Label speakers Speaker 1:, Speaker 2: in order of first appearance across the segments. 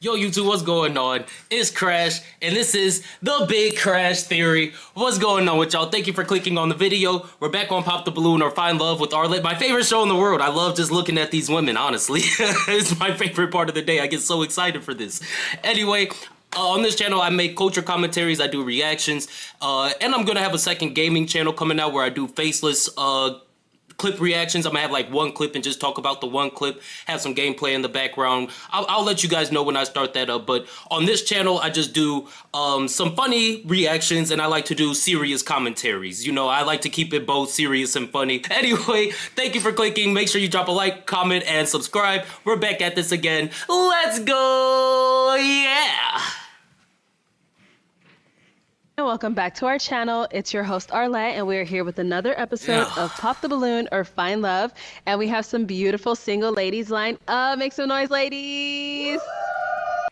Speaker 1: Yo, YouTube, what's going on? It's Crash, and this is the Big Crash Theory. What's going on with y'all? Thank you for clicking on the video. We're back on Pop the Balloon or Find Love with Arlette, my favorite show in the world. I love just looking at these women, honestly. It's my favorite part of the day. I get so excited for this. Anyway, on this channel, I make culture commentaries, I do reactions, and I'm gonna have a second gaming channel coming out where I do faceless, clip reactions. I'm gonna have like one clip and just talk about the one clip, have some gameplay in the background. I'll let you guys know when I start that up, but on this channel I just do some funny reactions, and I like to do serious commentaries. You know, I like to keep it both serious and funny. Anyway, thank you for clicking. Make sure you drop a like, comment, and subscribe. We're back at this again. Let's go! Yeah!
Speaker 2: And welcome back to our channel. It's your host Arlette, and we're here with another episode of Pop the Balloon or Find Love. And we have some beautiful single ladies lined up. Make some noise, ladies.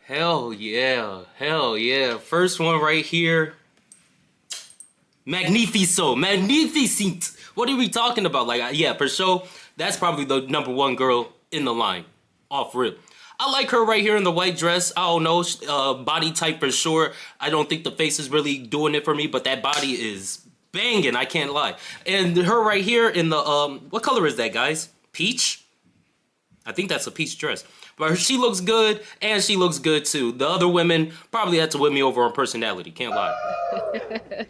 Speaker 1: Hell yeah. Hell yeah. First one right here. Magnifico. Magnificent. What are we talking about? Like, yeah, for sure. That's probably the #1 girl in the line. Off rip. I like her right here in the white dress. I don't know, body type for sure. I don't think the face is really doing it for me, but that body is banging, I can't lie. And her right here in the, what color is that, guys? Peach? I think that's a peach dress. But she looks good, and she looks good too. The other women probably had to win me over on personality, can't lie.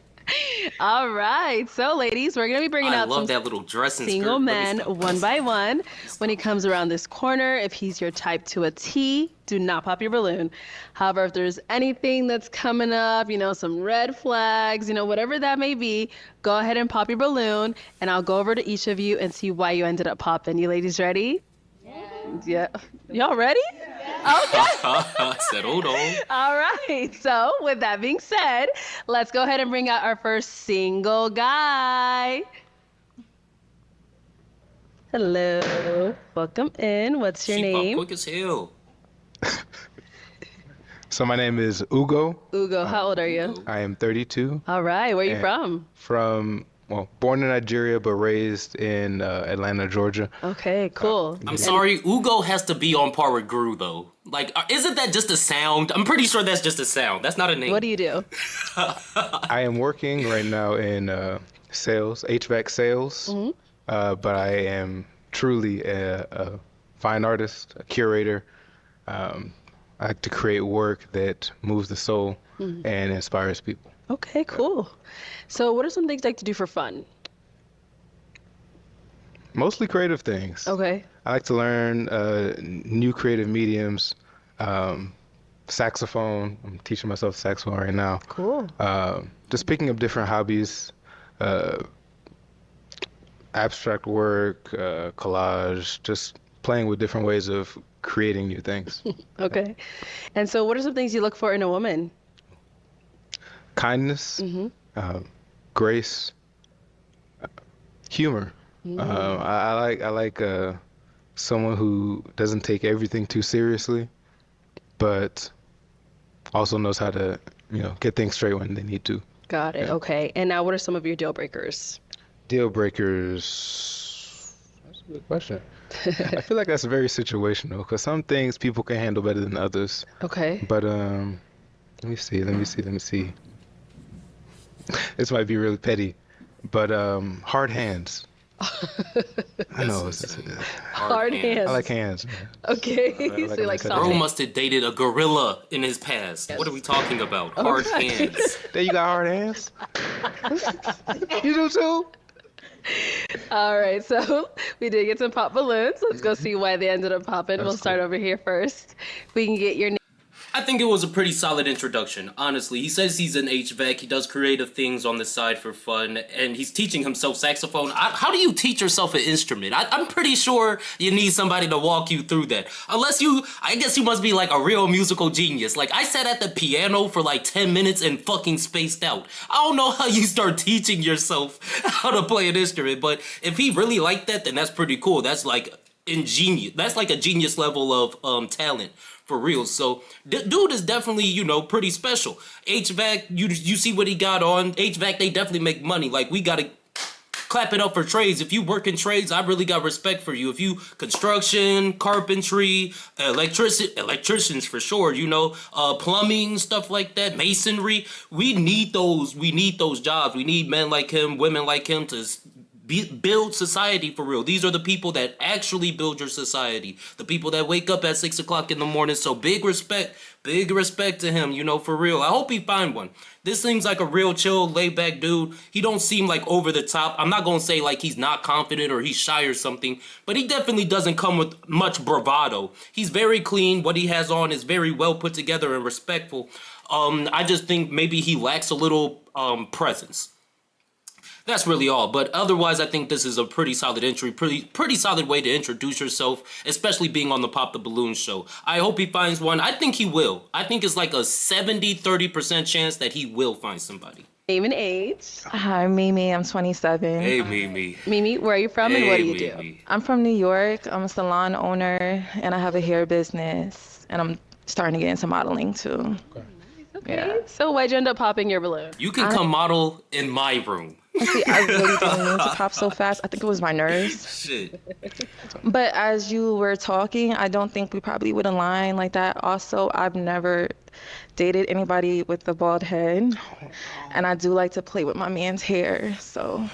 Speaker 2: All right, so ladies, we're gonna be bringing out some
Speaker 1: that little dress and
Speaker 2: single
Speaker 1: skirt.
Speaker 2: men one by one. When he comes around this corner, if he's your type to a T, do not pop your balloon. However, if there's anything that's coming up, you know, some red flags, you know, whatever that may be, go ahead and pop your balloon, and I'll go over to each of you and see why you ended up popping. You ladies ready? Yeah. Y'all ready? Okay.
Speaker 1: I said, hold on.
Speaker 2: All right. So with that being said, let's go ahead and bring out our first single guy. Hello. Welcome in. What's your name?
Speaker 1: Quick as hell.
Speaker 3: So my name is Ugo.
Speaker 2: Ugo, how old are you?
Speaker 3: I am 32.
Speaker 2: All right. Where are you
Speaker 3: And
Speaker 2: from?
Speaker 3: Well, born in Nigeria, but raised in Atlanta, Georgia.
Speaker 2: Okay, cool.
Speaker 1: I'm sorry, Ugo has to be on par with Gru, though. Like, isn't that just a sound? I'm pretty sure that's just a sound. That's not a name.
Speaker 2: What do you do?
Speaker 3: I am working right now in sales, HVAC sales, but I am truly a fine artist, a curator. I like to create work that moves the soul and inspires people.
Speaker 2: Okay, cool. So what are some things you like to do for fun?
Speaker 3: Mostly creative things.
Speaker 2: Okay.
Speaker 3: I like to learn new creative mediums. Saxophone. I'm teaching myself saxophone right now.
Speaker 2: Cool.
Speaker 3: Just picking up different hobbies, abstract work, collage, just playing with different ways of creating new things.
Speaker 2: Okay. And so what are some things you look for in a woman?
Speaker 3: Kindness, grace, humor. I like someone who doesn't take everything too seriously, but also knows how to, you know, get things straight when they need to.
Speaker 2: Got it.
Speaker 3: Yeah.
Speaker 2: Okay. And now what are some of your deal breakers?
Speaker 3: Deal breakers. That's a good question. I feel like that's very situational because some things people can handle better than others.
Speaker 2: Okay.
Speaker 3: But let me see. This might be really petty, but hard hands. I know.
Speaker 2: Hard hands.
Speaker 3: I like hands. Man.
Speaker 2: Okay.
Speaker 3: I
Speaker 2: So you like
Speaker 3: them
Speaker 2: soft
Speaker 1: Bro
Speaker 2: hands.
Speaker 1: must have dated a gorilla in his past. What are we talking about? Hard hands.
Speaker 3: There you got hard hands. You do too.
Speaker 2: All right. So we did get some pop balloons. Let's go see why they ended up popping. We'll start over here first. We can get your name.
Speaker 1: I think it was a pretty solid introduction, honestly. He says he's an HVAC, he does creative things on the side for fun, and he's teaching himself saxophone. How do you teach yourself an instrument? I'm pretty sure you need somebody to walk you through that. Unless I guess you must be like a real musical genius. Like, I sat at the piano for like 10 minutes and fucking spaced out. I don't know how you start teaching yourself how to play an instrument, but if he really liked that, then that's pretty cool. That's like ingenious. That's like a genius level of talent. For real. So dude is definitely, you know, pretty special. HVAC, you see what he got on. HVAC, they definitely make money. Like, we gotta clap it up for trades. If you work in trades, I really got respect for you. If you construction, carpentry, electricians for sure, you know, plumbing, stuff like that, masonry, we need those. We need those jobs. We need men like him, women like him to build society for real. These are the people that actually build your society. The people that wake up at 6 o'clock in the morning. So big respect to him, you know, for real. I hope he find one. This seems like a real chill, laid back dude. He don't seem like over the top. I'm not going to say like he's not confident or he's shy or something, but he definitely doesn't come with much bravado. He's very clean. What he has on is very well put together and respectful. I just think maybe he lacks a little presence. That's really all. But otherwise, I think this is a pretty solid entry, pretty solid way to introduce yourself, especially being on the Pop the Balloon show. I hope he finds one. I think he will. I think it's like a 70-30% chance that he will find somebody.
Speaker 2: Name and age.
Speaker 4: Hi, Mimi. I'm 27.
Speaker 1: Hey, Mimi.
Speaker 2: Mimi, where are you from and what do you do?
Speaker 4: I'm from New York. I'm a salon owner, and I have a hair business, and I'm starting to get into modeling, too.
Speaker 2: Okay.
Speaker 4: Yeah.
Speaker 2: So why'd you end up popping your balloon?
Speaker 1: You can come model in my room.
Speaker 4: See, I really didn't mean to pop so fast. I think it was my nerves.
Speaker 1: Shit.
Speaker 4: But as you were talking, I don't think we probably would align like that. Also, I've never dated anybody with a bald head, and I do like to play with my man's hair, so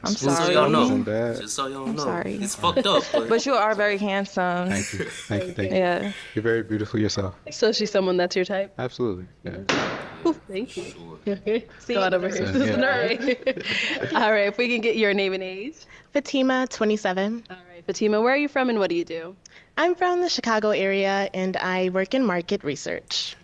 Speaker 4: I'm
Speaker 1: Just so
Speaker 4: sorry.
Speaker 1: y'all know.
Speaker 3: Wasn't bad.
Speaker 1: Just so y'all know.
Speaker 4: sorry.
Speaker 1: It's fucked up.
Speaker 4: But you are very handsome.
Speaker 3: Thank you. Thank you.
Speaker 4: Yeah.
Speaker 3: You're very beautiful yourself.
Speaker 2: So she's someone that's your type?
Speaker 3: Absolutely. Yeah.
Speaker 2: Thank you.
Speaker 1: Sure.
Speaker 2: See, God over here.
Speaker 3: So, yeah.
Speaker 2: All right, if we can get your name and age.
Speaker 5: Fatima, 27.
Speaker 2: All right, Fatima, where are you from and what do you do?
Speaker 5: I'm from the Chicago area and I work in market research.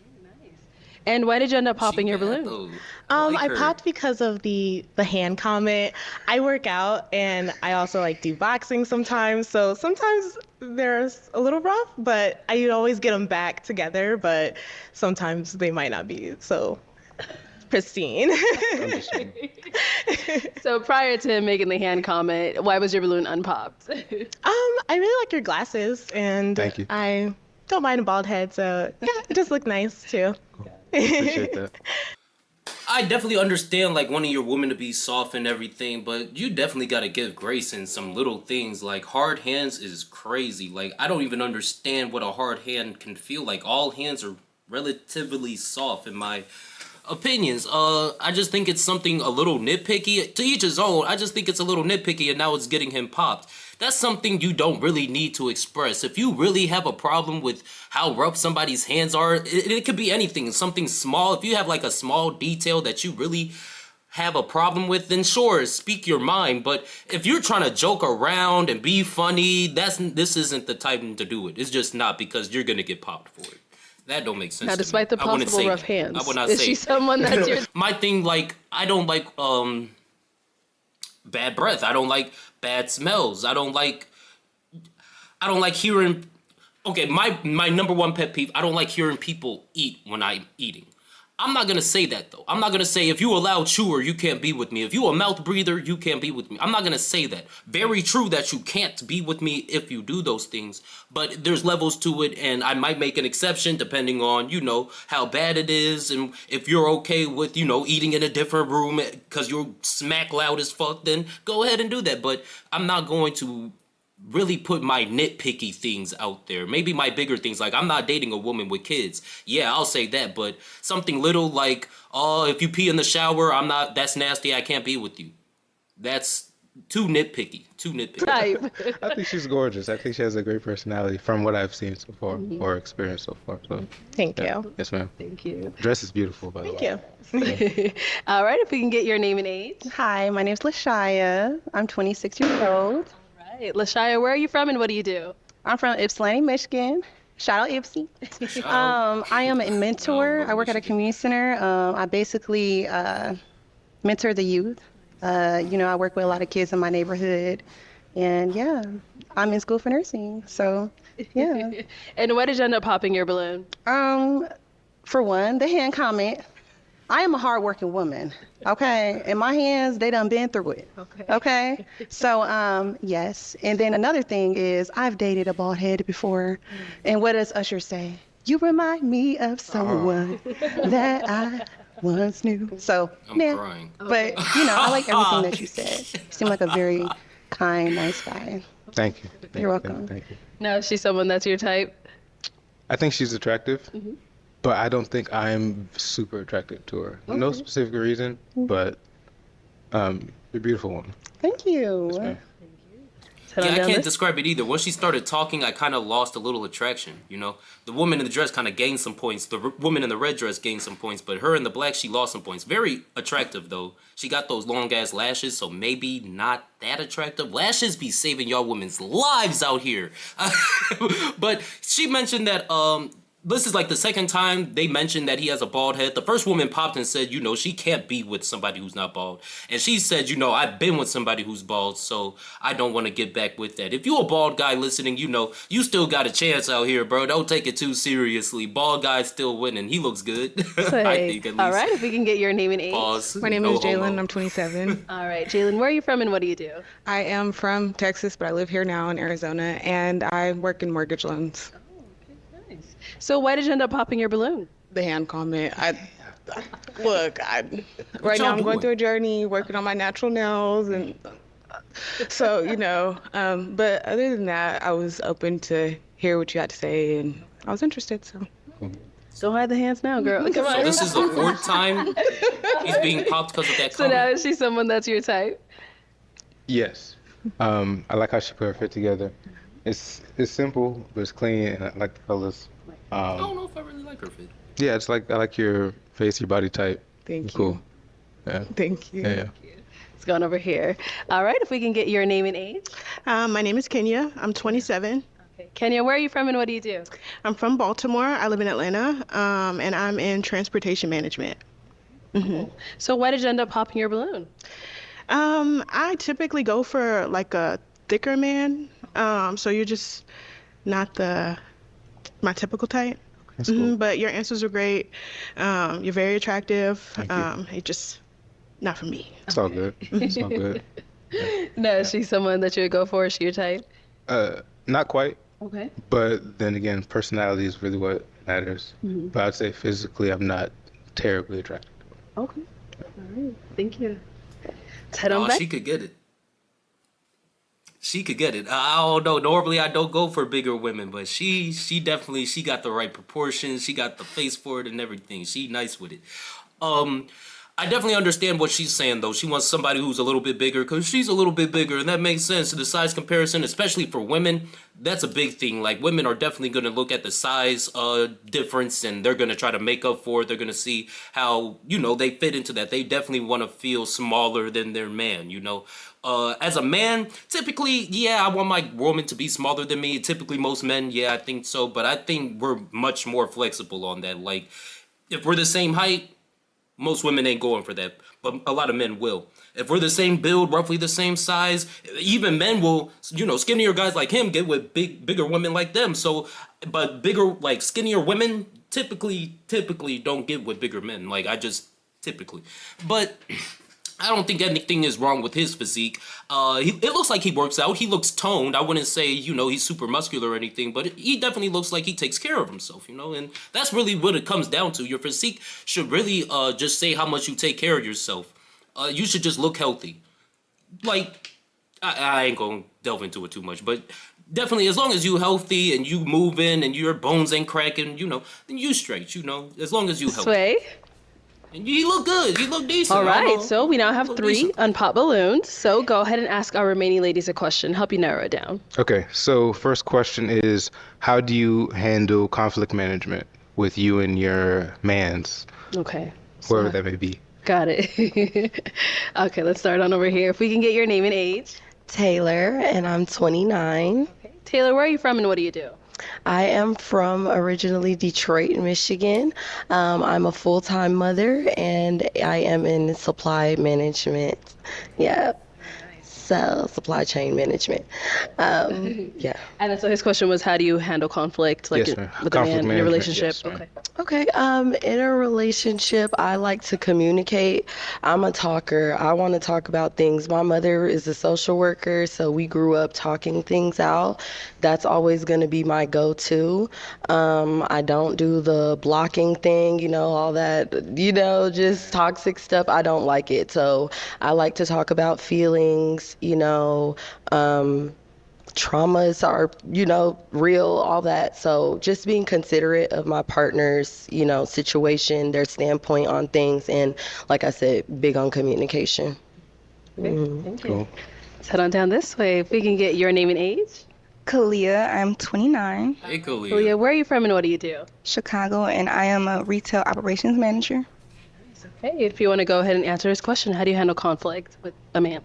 Speaker 2: And why did you end up popping your
Speaker 1: She bad,
Speaker 2: balloon?
Speaker 1: though.
Speaker 5: I
Speaker 1: her.
Speaker 5: popped because of the hand comment. I work out and I also like do boxing sometimes. So sometimes there's a little rough, but I always get them back together. But sometimes they might not be so pristine.
Speaker 2: So prior to him making the hand comment, why was your balloon unpopped?
Speaker 5: I really like your glasses and
Speaker 3: Thank you.
Speaker 5: I don't mind a bald head. So yeah, it just look nice too.
Speaker 3: Appreciate that.
Speaker 1: I definitely understand like wanting your woman to be soft and everything, but you definitely got to give grace in some little things. Like hard hands is crazy. Like I don't even understand what a hard hand can feel like. All hands are relatively soft in my opinions. I just think it's something a little nitpicky. To each his own. I just think it's a little nitpicky and now it's getting him popped. That's something you don't really need to express. If you really have a problem with how rough somebody's hands are, it could be anything, something small. If you have like a small detail that you really have a problem with, then sure, speak your mind. But if you're trying to joke around and be funny, this isn't the time to do it. It's just not, because you're gonna get popped for it. That don't make sense.
Speaker 2: Now,
Speaker 1: to
Speaker 2: despite
Speaker 1: me.
Speaker 2: the
Speaker 1: I wouldn't
Speaker 2: possible
Speaker 1: say
Speaker 2: rough
Speaker 1: that.
Speaker 2: hands,
Speaker 1: I would not
Speaker 2: is
Speaker 1: say
Speaker 2: she someone that's your...
Speaker 1: my thing, like, I don't like bad breath. I don't like bad smells. I don't like hearing. Okay, my number one pet peeve, I don't like hearing people eat when I'm eating. I'm not gonna say that though. I'm not gonna say if you a loud chewer, you can't be with me. If you a mouth breather, you can't be with me. I'm not gonna say that. Very true that you can't be with me if you do those things, but there's levels to it, and I might make an exception depending on, you know, how bad it is, and if you're okay with, you know, eating in a different room because you're smack loud as fuck, then go ahead and do that. But I'm not going to really put my nitpicky things out there. Maybe my bigger things, like I'm not dating a woman with kids. Yeah, I'll say that, but something little like, oh, if you pee in the shower, that's nasty, I can't be with you. That's too nitpicky.
Speaker 2: type.
Speaker 3: I think she's gorgeous. I think she has a great personality from what I've seen so far or experienced so far. So
Speaker 5: Thank
Speaker 3: yeah.
Speaker 5: you.
Speaker 3: Yes, ma'am.
Speaker 2: Thank you.
Speaker 3: Dress is beautiful, by the way.
Speaker 5: Thank you.
Speaker 2: All right, if we can get your name and age.
Speaker 6: Hi, my name's Lashaya. I'm 26 years old.
Speaker 2: Right, Lashaya, where are you from and what do you do?
Speaker 6: I'm from Ypsilanti, Michigan. Shout out Ipsy. I am a mentor. I work at a community center. I basically mentor the youth. I work with a lot of kids in my neighborhood. And yeah, I'm in school for nursing. So yeah.
Speaker 2: And why did you end up popping your balloon?
Speaker 6: For one, the hand comment. I am a hardworking woman, okay? And my hands, they done been through it, okay? So, yes. And then another thing is I've dated a bald head before. And what does Usher say? You remind me of someone that I what's new. So,
Speaker 1: I'm
Speaker 6: yeah.
Speaker 1: crying.
Speaker 6: But, I like everything that you said. You seem like a very kind, nice guy.
Speaker 3: Thank you.
Speaker 6: You're welcome.
Speaker 3: Thank you.
Speaker 2: Now, is she someone that's your type?
Speaker 3: I think she's attractive, but I don't think I'm super attractive to her. No specific reason, but you're a beautiful woman.
Speaker 6: Thank you.
Speaker 3: Yes, ma'am.
Speaker 2: Head
Speaker 1: Yeah,
Speaker 2: on
Speaker 1: I
Speaker 2: down
Speaker 1: can't
Speaker 2: this.
Speaker 1: describe it either. Once she started talking, I kind of lost a little attraction, The woman in the dress kind of gained some points. The woman in the red dress gained some points, but her in the black, she lost some points. Very attractive, though. She got those long-ass lashes, so maybe not that attractive. Lashes be saving y'all women's lives out here. But she mentioned that, this is like the second time they mentioned that he has a bald head. The first woman popped and said, she can't be with somebody who's not bald. And she said, I've been with somebody who's bald, so I don't want to get back with that. If you a bald guy listening, you still got a chance out here, bro. Don't take it too seriously. Bald guy's still winning. He looks good. I think at least.
Speaker 2: All right, if we can get your name and age.
Speaker 1: Pause.
Speaker 7: My name
Speaker 1: No
Speaker 7: is Jalen.
Speaker 1: homo.
Speaker 7: I'm 27.
Speaker 2: All right, Jalen, where are you from and what do you do?
Speaker 7: I am from Texas, but I live here now in Arizona, and I work in mortgage loans.
Speaker 2: Nice. So why did you end up popping your balloon?
Speaker 7: The hand comment. Right
Speaker 1: y'all
Speaker 7: now I'm going
Speaker 1: doing?
Speaker 7: through a journey, working on my natural nails, and so But other than that, I was open to hear what you had to say, and I was interested. So.
Speaker 2: Don't hide the hands now, girl. Come
Speaker 1: So
Speaker 2: on.
Speaker 1: this is the fourth time he's being popped because of that
Speaker 2: So now
Speaker 1: comment.
Speaker 2: is she someone that's your type?
Speaker 3: Yes. I like how she put her fit together. It's simple, but it's clean, and I like the colors.
Speaker 1: I don't know if I really like her fit.
Speaker 3: Yeah, I like your face, your body type.
Speaker 7: Thank
Speaker 3: It's cool.
Speaker 7: you.
Speaker 3: Yeah.
Speaker 7: Thank you.
Speaker 3: Yeah.
Speaker 2: It's going over here. All right, if we can get your name and age.
Speaker 8: My name is Kenya. I'm 27.
Speaker 2: Okay. Kenya, where are you from and what do you do?
Speaker 8: I'm from Baltimore. I live in Atlanta, and I'm in transportation management.
Speaker 2: So why did you end up popping your balloon?
Speaker 8: I typically go for like a thicker man. So you're just not my typical type.
Speaker 3: That's cool.
Speaker 8: But your answers are great. You're very attractive.
Speaker 3: Thank you.
Speaker 8: It just not for me.
Speaker 3: It's all good. It's all good.
Speaker 2: No, is she someone that you would go for? Is she your type?
Speaker 3: Not quite,
Speaker 2: Okay.
Speaker 3: but then again, personality is really what matters. But I'd say physically, I'm not terribly attracted.
Speaker 2: Okay. All right. Thank you. Let's head on
Speaker 1: Oh,
Speaker 2: back.
Speaker 1: she could get it. She could get it. I don't know. Normally, I don't go for bigger women, but she definitely got the right proportions. She got the face for it and everything. She nice with it. I definitely understand what she's saying, though. She wants somebody who's a little bit bigger because she's a little bit bigger, and that makes sense. The size comparison, especially for women, that's a big thing. Like, women are definitely going to look at the size difference, and they're going to try to make up for it. They're going to see how, they fit into that. They definitely want to feel smaller than their man, As a man, typically, yeah, I want my woman to be smaller than me. Typically, most men, yeah, I think so. But I think we're much more flexible on that. Like, if we're the same height, most women ain't going for that, but a lot of men will. If we're the same build, roughly the same size, even men will, skinnier guys like him get with bigger women like them. So, but bigger, like skinnier women typically don't get with bigger men. Like, typically. But I don't think anything is wrong with his physique. It looks like he works out. He looks toned. I wouldn't say, he's super muscular or anything, but he definitely looks like he takes care of himself, and that's really what it comes down to. Your physique should really just say how much you take care of yourself. You should just look healthy. Like, I ain't gonna delve into it too much, but definitely as long as you healthy and you moving and your bones ain't cracking, then you straight, as long as you healthy.
Speaker 2: Sway.
Speaker 1: And you look good. You look decent.
Speaker 2: All
Speaker 1: I don't
Speaker 2: right,
Speaker 1: know.
Speaker 2: so we now have
Speaker 1: You look
Speaker 2: 3
Speaker 1: decent.
Speaker 2: unpopped balloons. So go ahead and ask our remaining ladies a question. Help you narrow it down.
Speaker 3: Okay, so first question is, how do you handle conflict management with you and your mans,
Speaker 2: Okay.
Speaker 3: whoever that may be?
Speaker 2: Got it. Okay, let's start on over here. If we can get your name and age.
Speaker 9: Taylor, and I'm 29.
Speaker 2: Taylor, where are you from and what do you do?
Speaker 9: I am from originally Detroit, Michigan. I'm a full-time mother, and I am in supply management. Yeah. supply chain management. Yeah.
Speaker 2: And so his question was, how do you handle conflict, like
Speaker 3: Yes, ma'am.
Speaker 2: with a
Speaker 3: Conflict
Speaker 2: man in your
Speaker 3: management,
Speaker 2: relationship?
Speaker 3: yes, ma'am.
Speaker 2: Okay.
Speaker 9: Okay, in a relationship, I like to communicate. I'm a talker. I want to talk about things. My mother is a social worker, so we grew up talking things out. That's always going to be my go-to. I don't do the blocking thing, all that, just toxic stuff. I don't like it. So I like to talk about feelings, traumas are, real, all that. So just being considerate of my partner's, situation, their standpoint on things, and like I said, big on communication.
Speaker 2: Thank you.
Speaker 3: Cool.
Speaker 2: Let's head on down this way. If we can get your name and age.
Speaker 10: Kalia, I'm 29,
Speaker 1: Hey, Khalil.
Speaker 2: Leah, where are you from and what do you do?
Speaker 10: Chicago, and I am a retail operations manager.
Speaker 2: Hey, if you want to go ahead and answer his question, how do you handle conflict with a man?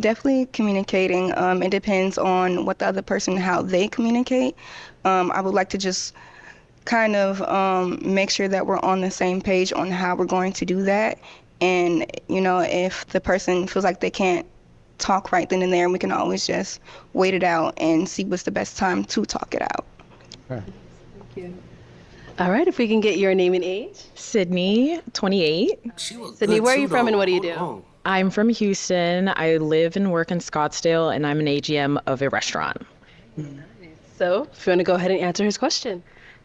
Speaker 10: Definitely communicating. It depends on what the other person, how they communicate. I would like to just kind of make sure that we're on the same page on how we're going to do that. And, if the person feels like they can't talk right then and there, we can always just wait it out and see what's the best time to talk it out.
Speaker 3: Okay.
Speaker 2: Thank you. All right, if we can get your name and age.
Speaker 11: Sydney, 28.
Speaker 1: She look
Speaker 2: Sydney,
Speaker 1: good
Speaker 2: where are
Speaker 1: too,
Speaker 2: you from and
Speaker 1: though.
Speaker 2: what do you
Speaker 1: Hold
Speaker 2: do?
Speaker 1: on.
Speaker 11: I'm from Houston. I live and work in Scottsdale, and I'm an AGM of a restaurant.
Speaker 2: So, if you want to go ahead and answer his question.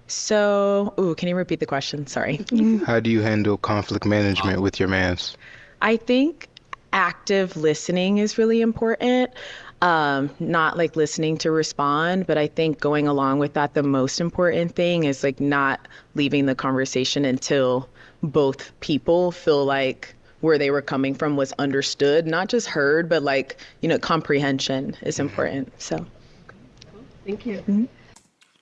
Speaker 11: So, can you repeat the question? Sorry.
Speaker 3: How do you handle conflict management with your mans?
Speaker 11: I think active listening is really important. Not like listening to respond, but I think going along with that, the most important thing is like not leaving the conversation until both people feel like where they were coming from was understood, not just heard, but like, comprehension is important. So.
Speaker 2: Thank you.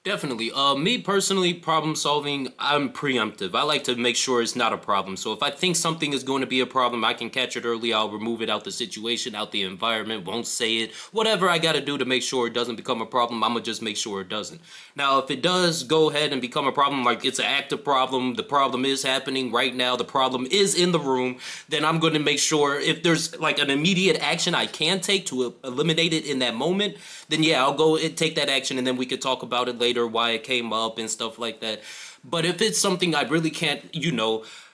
Speaker 1: Definitely. Me personally, problem solving, I'm preemptive. I like to make sure it's not a problem. So if I think something is going to be a problem, I can catch it early. I'll remove it out the situation, out the environment, won't say it. Whatever I got to do to make sure it doesn't become a problem, I'm going to just make sure it doesn't. Now, if it does go ahead and become a problem, like it's an active problem, the problem is happening right now, the problem is in the room, then I'm going to make sure if there's like an immediate action I can take to eliminate it in that moment, then yeah, I'll go and take that action and then we could talk about it later, why it came up and stuff like that. But if it's something I really can't,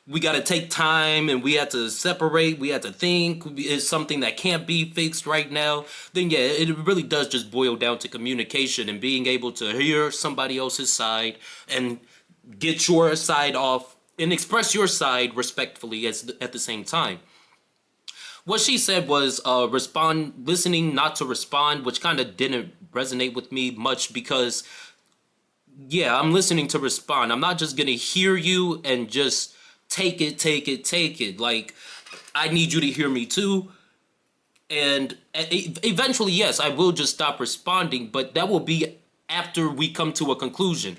Speaker 1: we got to take time and we have to separate, we have to think, it's something that can't be fixed right now, then yeah, it really does just boil down to communication and being able to hear somebody else's side and get your side off and express your side respectfully at the same time. What she said was listening not to respond, which kind of didn't resonate with me much because, yeah, I'm listening to respond. I'm not just going to hear you and just take it. Like, I need you to hear me too. And eventually, yes, I will just stop responding, but that will be after we come to a conclusion.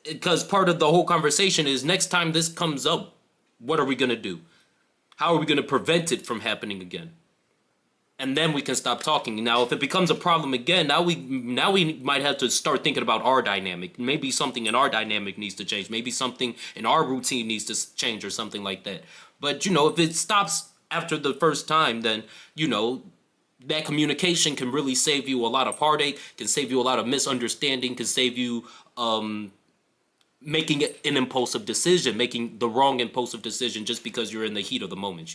Speaker 1: Because part of the whole conversation is next time this comes up, what are we going to do? How are we going to prevent it from happening again? And then we can stop talking. Now, if it becomes a problem again, now we might have to start thinking about our dynamic. Maybe something in our dynamic needs to change. Maybe something in our routine needs to change or something like that. But, if it stops after the first time, then, that communication can really save you a lot of heartache, can save you a lot of misunderstanding, can save you making an impulsive decision, making the wrong impulsive decision just because you're in the heat of the moment,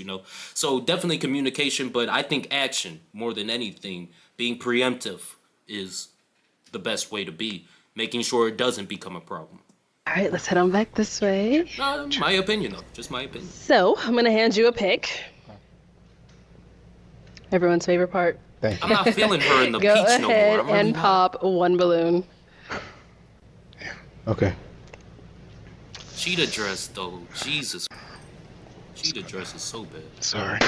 Speaker 1: So definitely communication, but I think action more than anything, being preemptive is the best way to be, making sure it doesn't become a problem.
Speaker 2: All right, let's head on back this way.
Speaker 1: My opinion, though. Just my opinion.
Speaker 2: So, I'm going to hand you a pick. Everyone's favorite part.
Speaker 3: Thank
Speaker 1: I'm
Speaker 3: you.
Speaker 1: not feeling her in the
Speaker 2: Go
Speaker 1: peach no more.
Speaker 2: ahead
Speaker 1: I'm really
Speaker 2: and
Speaker 1: not.
Speaker 2: pop one balloon.
Speaker 3: Okay.
Speaker 1: Cheetah dress, though. Jesus. Cheetah dress is so bad.
Speaker 3: Sorry.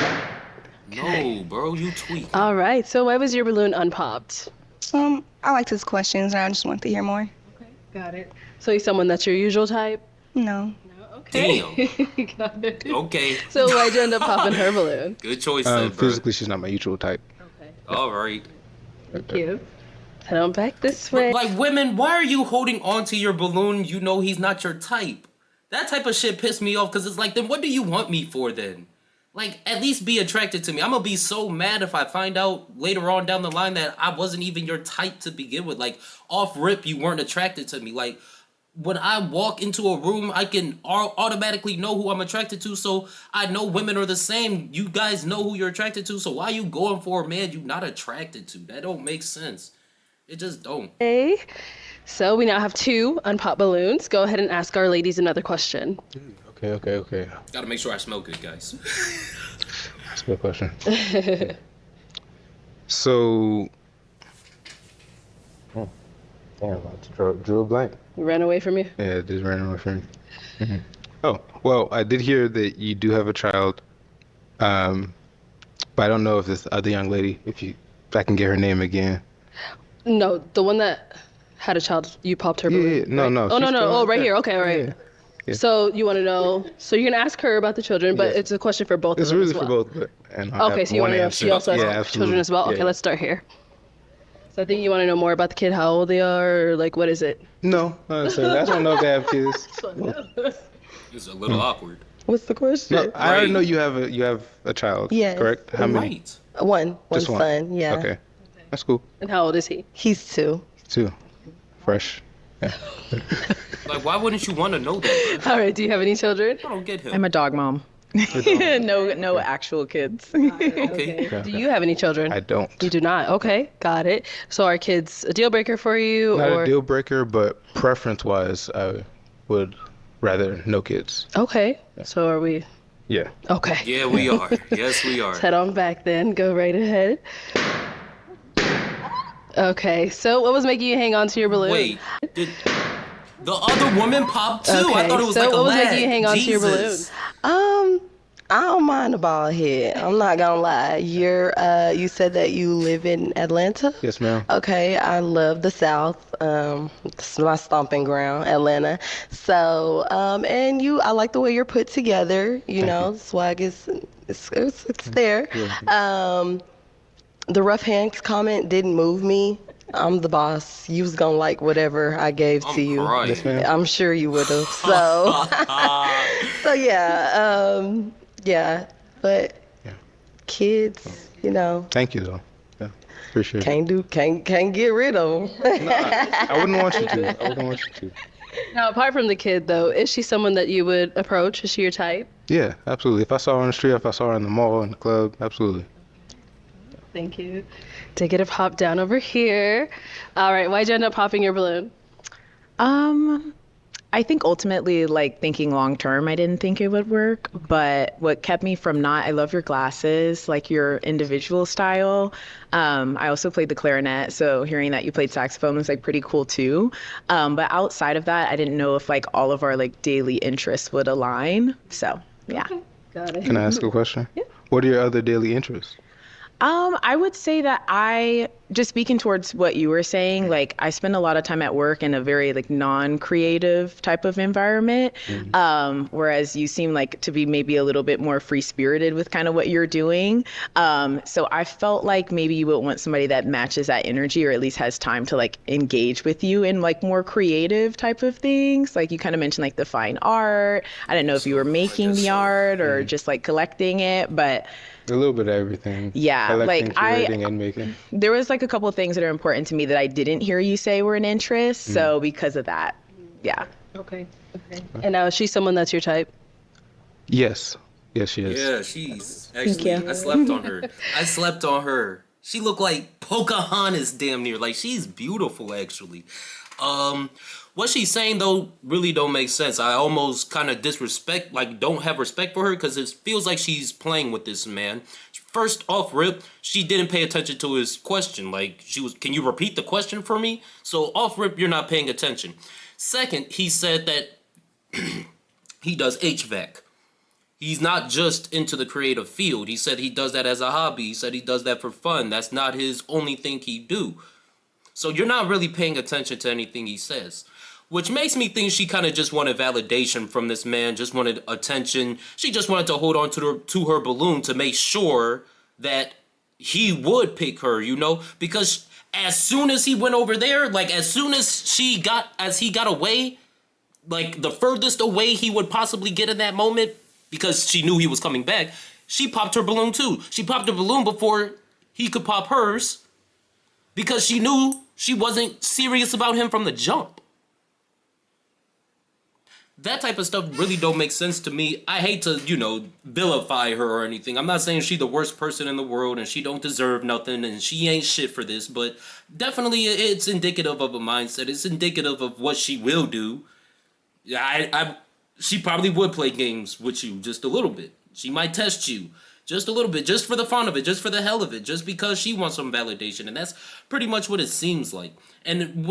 Speaker 1: No, bro, you tweak.
Speaker 2: All right, so why was your balloon unpopped?
Speaker 10: I liked his questions, and I just want to hear more.
Speaker 2: Okay, got it. So he's someone that's your usual type?
Speaker 10: No.
Speaker 2: Okay.
Speaker 1: Damn.
Speaker 2: Got it.
Speaker 1: Okay.
Speaker 2: So why'd you end up popping her balloon?
Speaker 1: Good choice, then, bro.
Speaker 3: Physically, she's not my usual type.
Speaker 2: Okay,
Speaker 1: All right.
Speaker 2: thank you. Head on back this way.
Speaker 1: Like, women, why are you holding on to your balloon? You know he's not your type. That type of shit pissed me off because it's like, then what do you want me for then? like, at least be attracted to me. I'm gonna be so mad if I find out later on down the line that I wasn't even your type to begin with. Like, off rip, you weren't attracted to me. Like, when I walk into a room, I can automatically know who I'm attracted to. So I know women are the same. You guys know who you're attracted to. So why are you going for a man you're not attracted to? That don't make sense. It just don't.
Speaker 2: Okay. So we now have 2 unpopped balloons. Go ahead and ask our ladies another question.
Speaker 3: Okay.
Speaker 1: Gotta make sure I smell good, guys.
Speaker 3: That's a good question. So, damn, I drew a blank.
Speaker 2: Ran away from you?
Speaker 3: Yeah, it just ran away from me. Oh, well, I did hear that you do have a child, but I don't know if this other young lady, if I can get her name again.
Speaker 2: No, the one that had a child, you popped her balloon.
Speaker 3: Yeah, no,
Speaker 2: right?
Speaker 3: no.
Speaker 2: Oh, no,
Speaker 3: she's
Speaker 2: no.
Speaker 3: still
Speaker 2: Oh,
Speaker 3: like
Speaker 2: right
Speaker 3: that.
Speaker 2: here. Okay, all right.
Speaker 3: Yeah.
Speaker 2: So you want to know, so you're going to ask her about the children, but
Speaker 3: Yes.
Speaker 2: it's a question for both
Speaker 3: It's
Speaker 2: of them
Speaker 3: really
Speaker 2: as well.
Speaker 3: for both, but and I
Speaker 2: Okay,
Speaker 3: have
Speaker 2: so you
Speaker 3: one
Speaker 2: want to know if
Speaker 3: answer.
Speaker 2: she also has
Speaker 3: Yeah,
Speaker 2: children
Speaker 3: absolutely.
Speaker 2: as well? Okay,
Speaker 3: Yeah.
Speaker 2: let's start here. So I think you want to know more about the kid, how old they are, or like what is it?
Speaker 3: No, not necessarily. I just want to know if they have kids.
Speaker 1: It's a little awkward.
Speaker 9: What's the question?
Speaker 3: No, I already
Speaker 1: Right.
Speaker 3: know you have a child.
Speaker 9: Yes.
Speaker 3: Correct? How many?
Speaker 1: Right.
Speaker 9: One
Speaker 3: Just one.
Speaker 9: son, yeah.
Speaker 3: Okay, that's cool.
Speaker 2: And how old is he?
Speaker 9: He's 2.
Speaker 3: 2, fresh. Yeah.
Speaker 1: Like, why wouldn't you want to know that, bro?
Speaker 2: All right, do you have any children?
Speaker 1: I don't get him.
Speaker 11: I'm a dog mom. No actual kids.
Speaker 1: Okay.
Speaker 2: Do you have any children?
Speaker 3: I don't.
Speaker 2: You do not. Okay, got it. So are kids a deal breaker for you,
Speaker 3: Not
Speaker 2: or
Speaker 3: a deal breaker, but preference-wise, I would rather no kids.
Speaker 2: okay? So are we?
Speaker 3: Yeah.
Speaker 2: Okay.
Speaker 1: Yeah, we are. Yes, we are.
Speaker 2: Let's head on back then. Go right ahead. Okay. So what was making you hang on to your balloon?
Speaker 1: Wait, did the other woman pop too? I
Speaker 2: Okay,
Speaker 1: thought it was
Speaker 2: so
Speaker 1: like a
Speaker 2: what was making
Speaker 1: lag.
Speaker 2: you hang on to your balloon?
Speaker 1: Jesus.
Speaker 9: I don't mind a bald head. I'm not gonna lie. You said that you live in Atlanta?
Speaker 3: Yes, ma'am.
Speaker 9: Okay, I love the South. It's my stomping ground, Atlanta. So, and I like the way you're put together. You know, swag it's there. The rough hands comment didn't move me. I'm the boss. You was gonna like whatever I gave to you.
Speaker 1: Crying.
Speaker 3: Yes, ma'am.
Speaker 9: I'm sure you would have. So, so yeah. But kids,
Speaker 3: Thank you, though. Yeah, appreciate it.
Speaker 9: can't get rid of them.
Speaker 3: I wouldn't want you to. I wouldn't want you to.
Speaker 2: Now, apart from the kid, though, is she someone that you would approach? Is she your type?
Speaker 3: Yeah, absolutely. If I saw her on the street, if I saw her in the mall, in the club, absolutely.
Speaker 2: Thank you. Take it a pop down over here. All right, why'd you end up popping your balloon?
Speaker 11: I think ultimately, like thinking long term, I didn't think it would work. But what kept me from not, I love your glasses, like your individual style. I also played the clarinet, so hearing that you played saxophone was like pretty cool too. But outside of that, I didn't know if like all of our like daily interests would align. So yeah.
Speaker 2: Okay, got it.
Speaker 3: Can I ask a question? Yeah. What are your other daily interests?
Speaker 11: I would say that just speaking towards what you were saying, like I spend a lot of time at work in a very like non-creative type of environment. Whereas you seem like to be maybe a little bit more free-spirited with kind of what you're doing. So I felt like maybe you would want somebody that matches that energy or at least has time to like engage with you in like more creative type of things. Like you kind of mentioned like the fine art. I didn't know if you were making the art or just like collecting it, but
Speaker 3: A little bit of everything.
Speaker 11: Yeah,
Speaker 3: Collecting,
Speaker 11: like
Speaker 3: curating, and making.
Speaker 11: there was like a couple of things that are important to me that I didn't hear you say were an interest. So because of that, yeah.
Speaker 2: Okay. And now, is she someone that's your type?
Speaker 3: Yes. Yes, she is.
Speaker 1: Yeah, she's actually. I slept on her. She looked like Pocahontas, damn near. Like she's beautiful, actually. What she's saying though really don't make sense. I almost kind of don't have respect for her because it feels like she's playing with this man. First off rip, she didn't pay attention to his question. Like can you repeat the question for me? So off rip, you're not paying attention. Second, he said that he does HVAC. He's not just into the creative field. He said he does that as a hobby. He said he does that for fun. That's not his only thing he do. So you're not really paying attention to anything he says. Which makes me think she kind of just wanted validation from this man, just wanted attention. She just wanted to hold on to her balloon to make sure that he would pick her, Because as soon as he went over there, like as soon as he got away, like the furthest away he would possibly get in that moment, because she knew he was coming back, she popped her balloon too. She popped her balloon before he could pop hers because she knew she wasn't serious about him from the jump. That type of stuff really don't make sense to me. I hate to, vilify her or anything. I'm not saying she's the worst person in the world and she don't deserve nothing and she ain't shit for this, but definitely it's indicative of a mindset. It's indicative of what she will do. She probably would play games with you just a little bit. She might test you just a little bit, just for the fun of it, just for the hell of it, just because she wants some validation. And that's pretty much what it seems like. And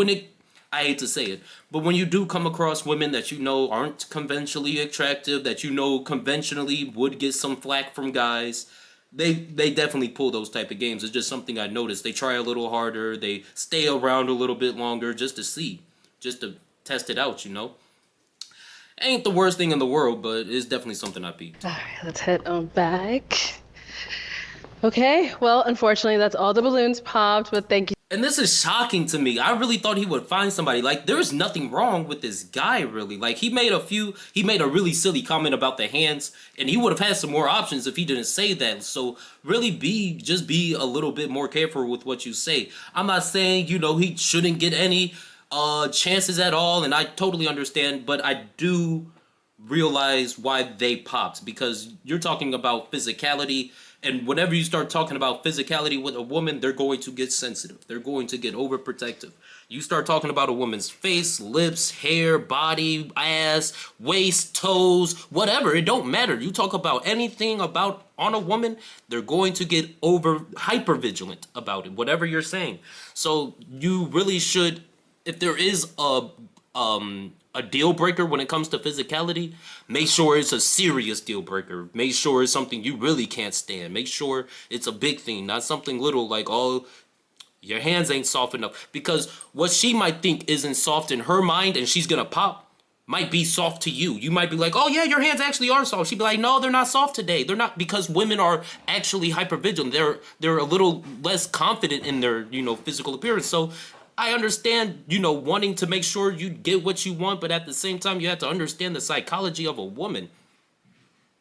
Speaker 1: I hate to say it, but when you do come across women that you know aren't conventionally attractive, that you know conventionally would get some flack from guys, they definitely pull those type of games. It's just something I noticed. They try a little harder. They stay around a little bit longer just to see, just to test it out, Ain't the worst thing in the world, but it's definitely something I peeped.
Speaker 2: All right, let's head on back. Okay, well, unfortunately, that's all the balloons popped, but thank you.
Speaker 1: And this is shocking to me. I really thought he would find somebody. Like, there's nothing wrong with this guy, really. Like, he made a really silly comment about the hands, and he would have had some more options if he didn't say that. So, really just be a little bit more careful with what you say. I'm not saying, he shouldn't get any chances at all, and I totally understand, but I do realize why they popped, because you're talking about physicality. And whenever you start talking about physicality with a woman, they're going to get sensitive. They're going to get overprotective. You start talking about a woman's face, lips, hair, body, ass, waist, toes, whatever. It don't matter. You talk about anything on a woman, they're going to get hyper vigilant about it, whatever you're saying. So you really should, if there is a deal breaker when it comes to physicality, make sure it's a serious deal breaker. Make sure it's something you really can't stand. Make sure it's a big thing, not something little like, oh, your hands ain't soft enough. Because what she might think isn't soft in her mind and she's gonna pop might be soft to you. You might be like, oh yeah, your hands actually are soft. She'd be like, no, they're not soft today. They're not, because women are actually hypervigilant. They're a little less confident in their, physical appearance. So I understand, wanting to make sure you get what you want, but at the same time, you have to understand the psychology of a woman.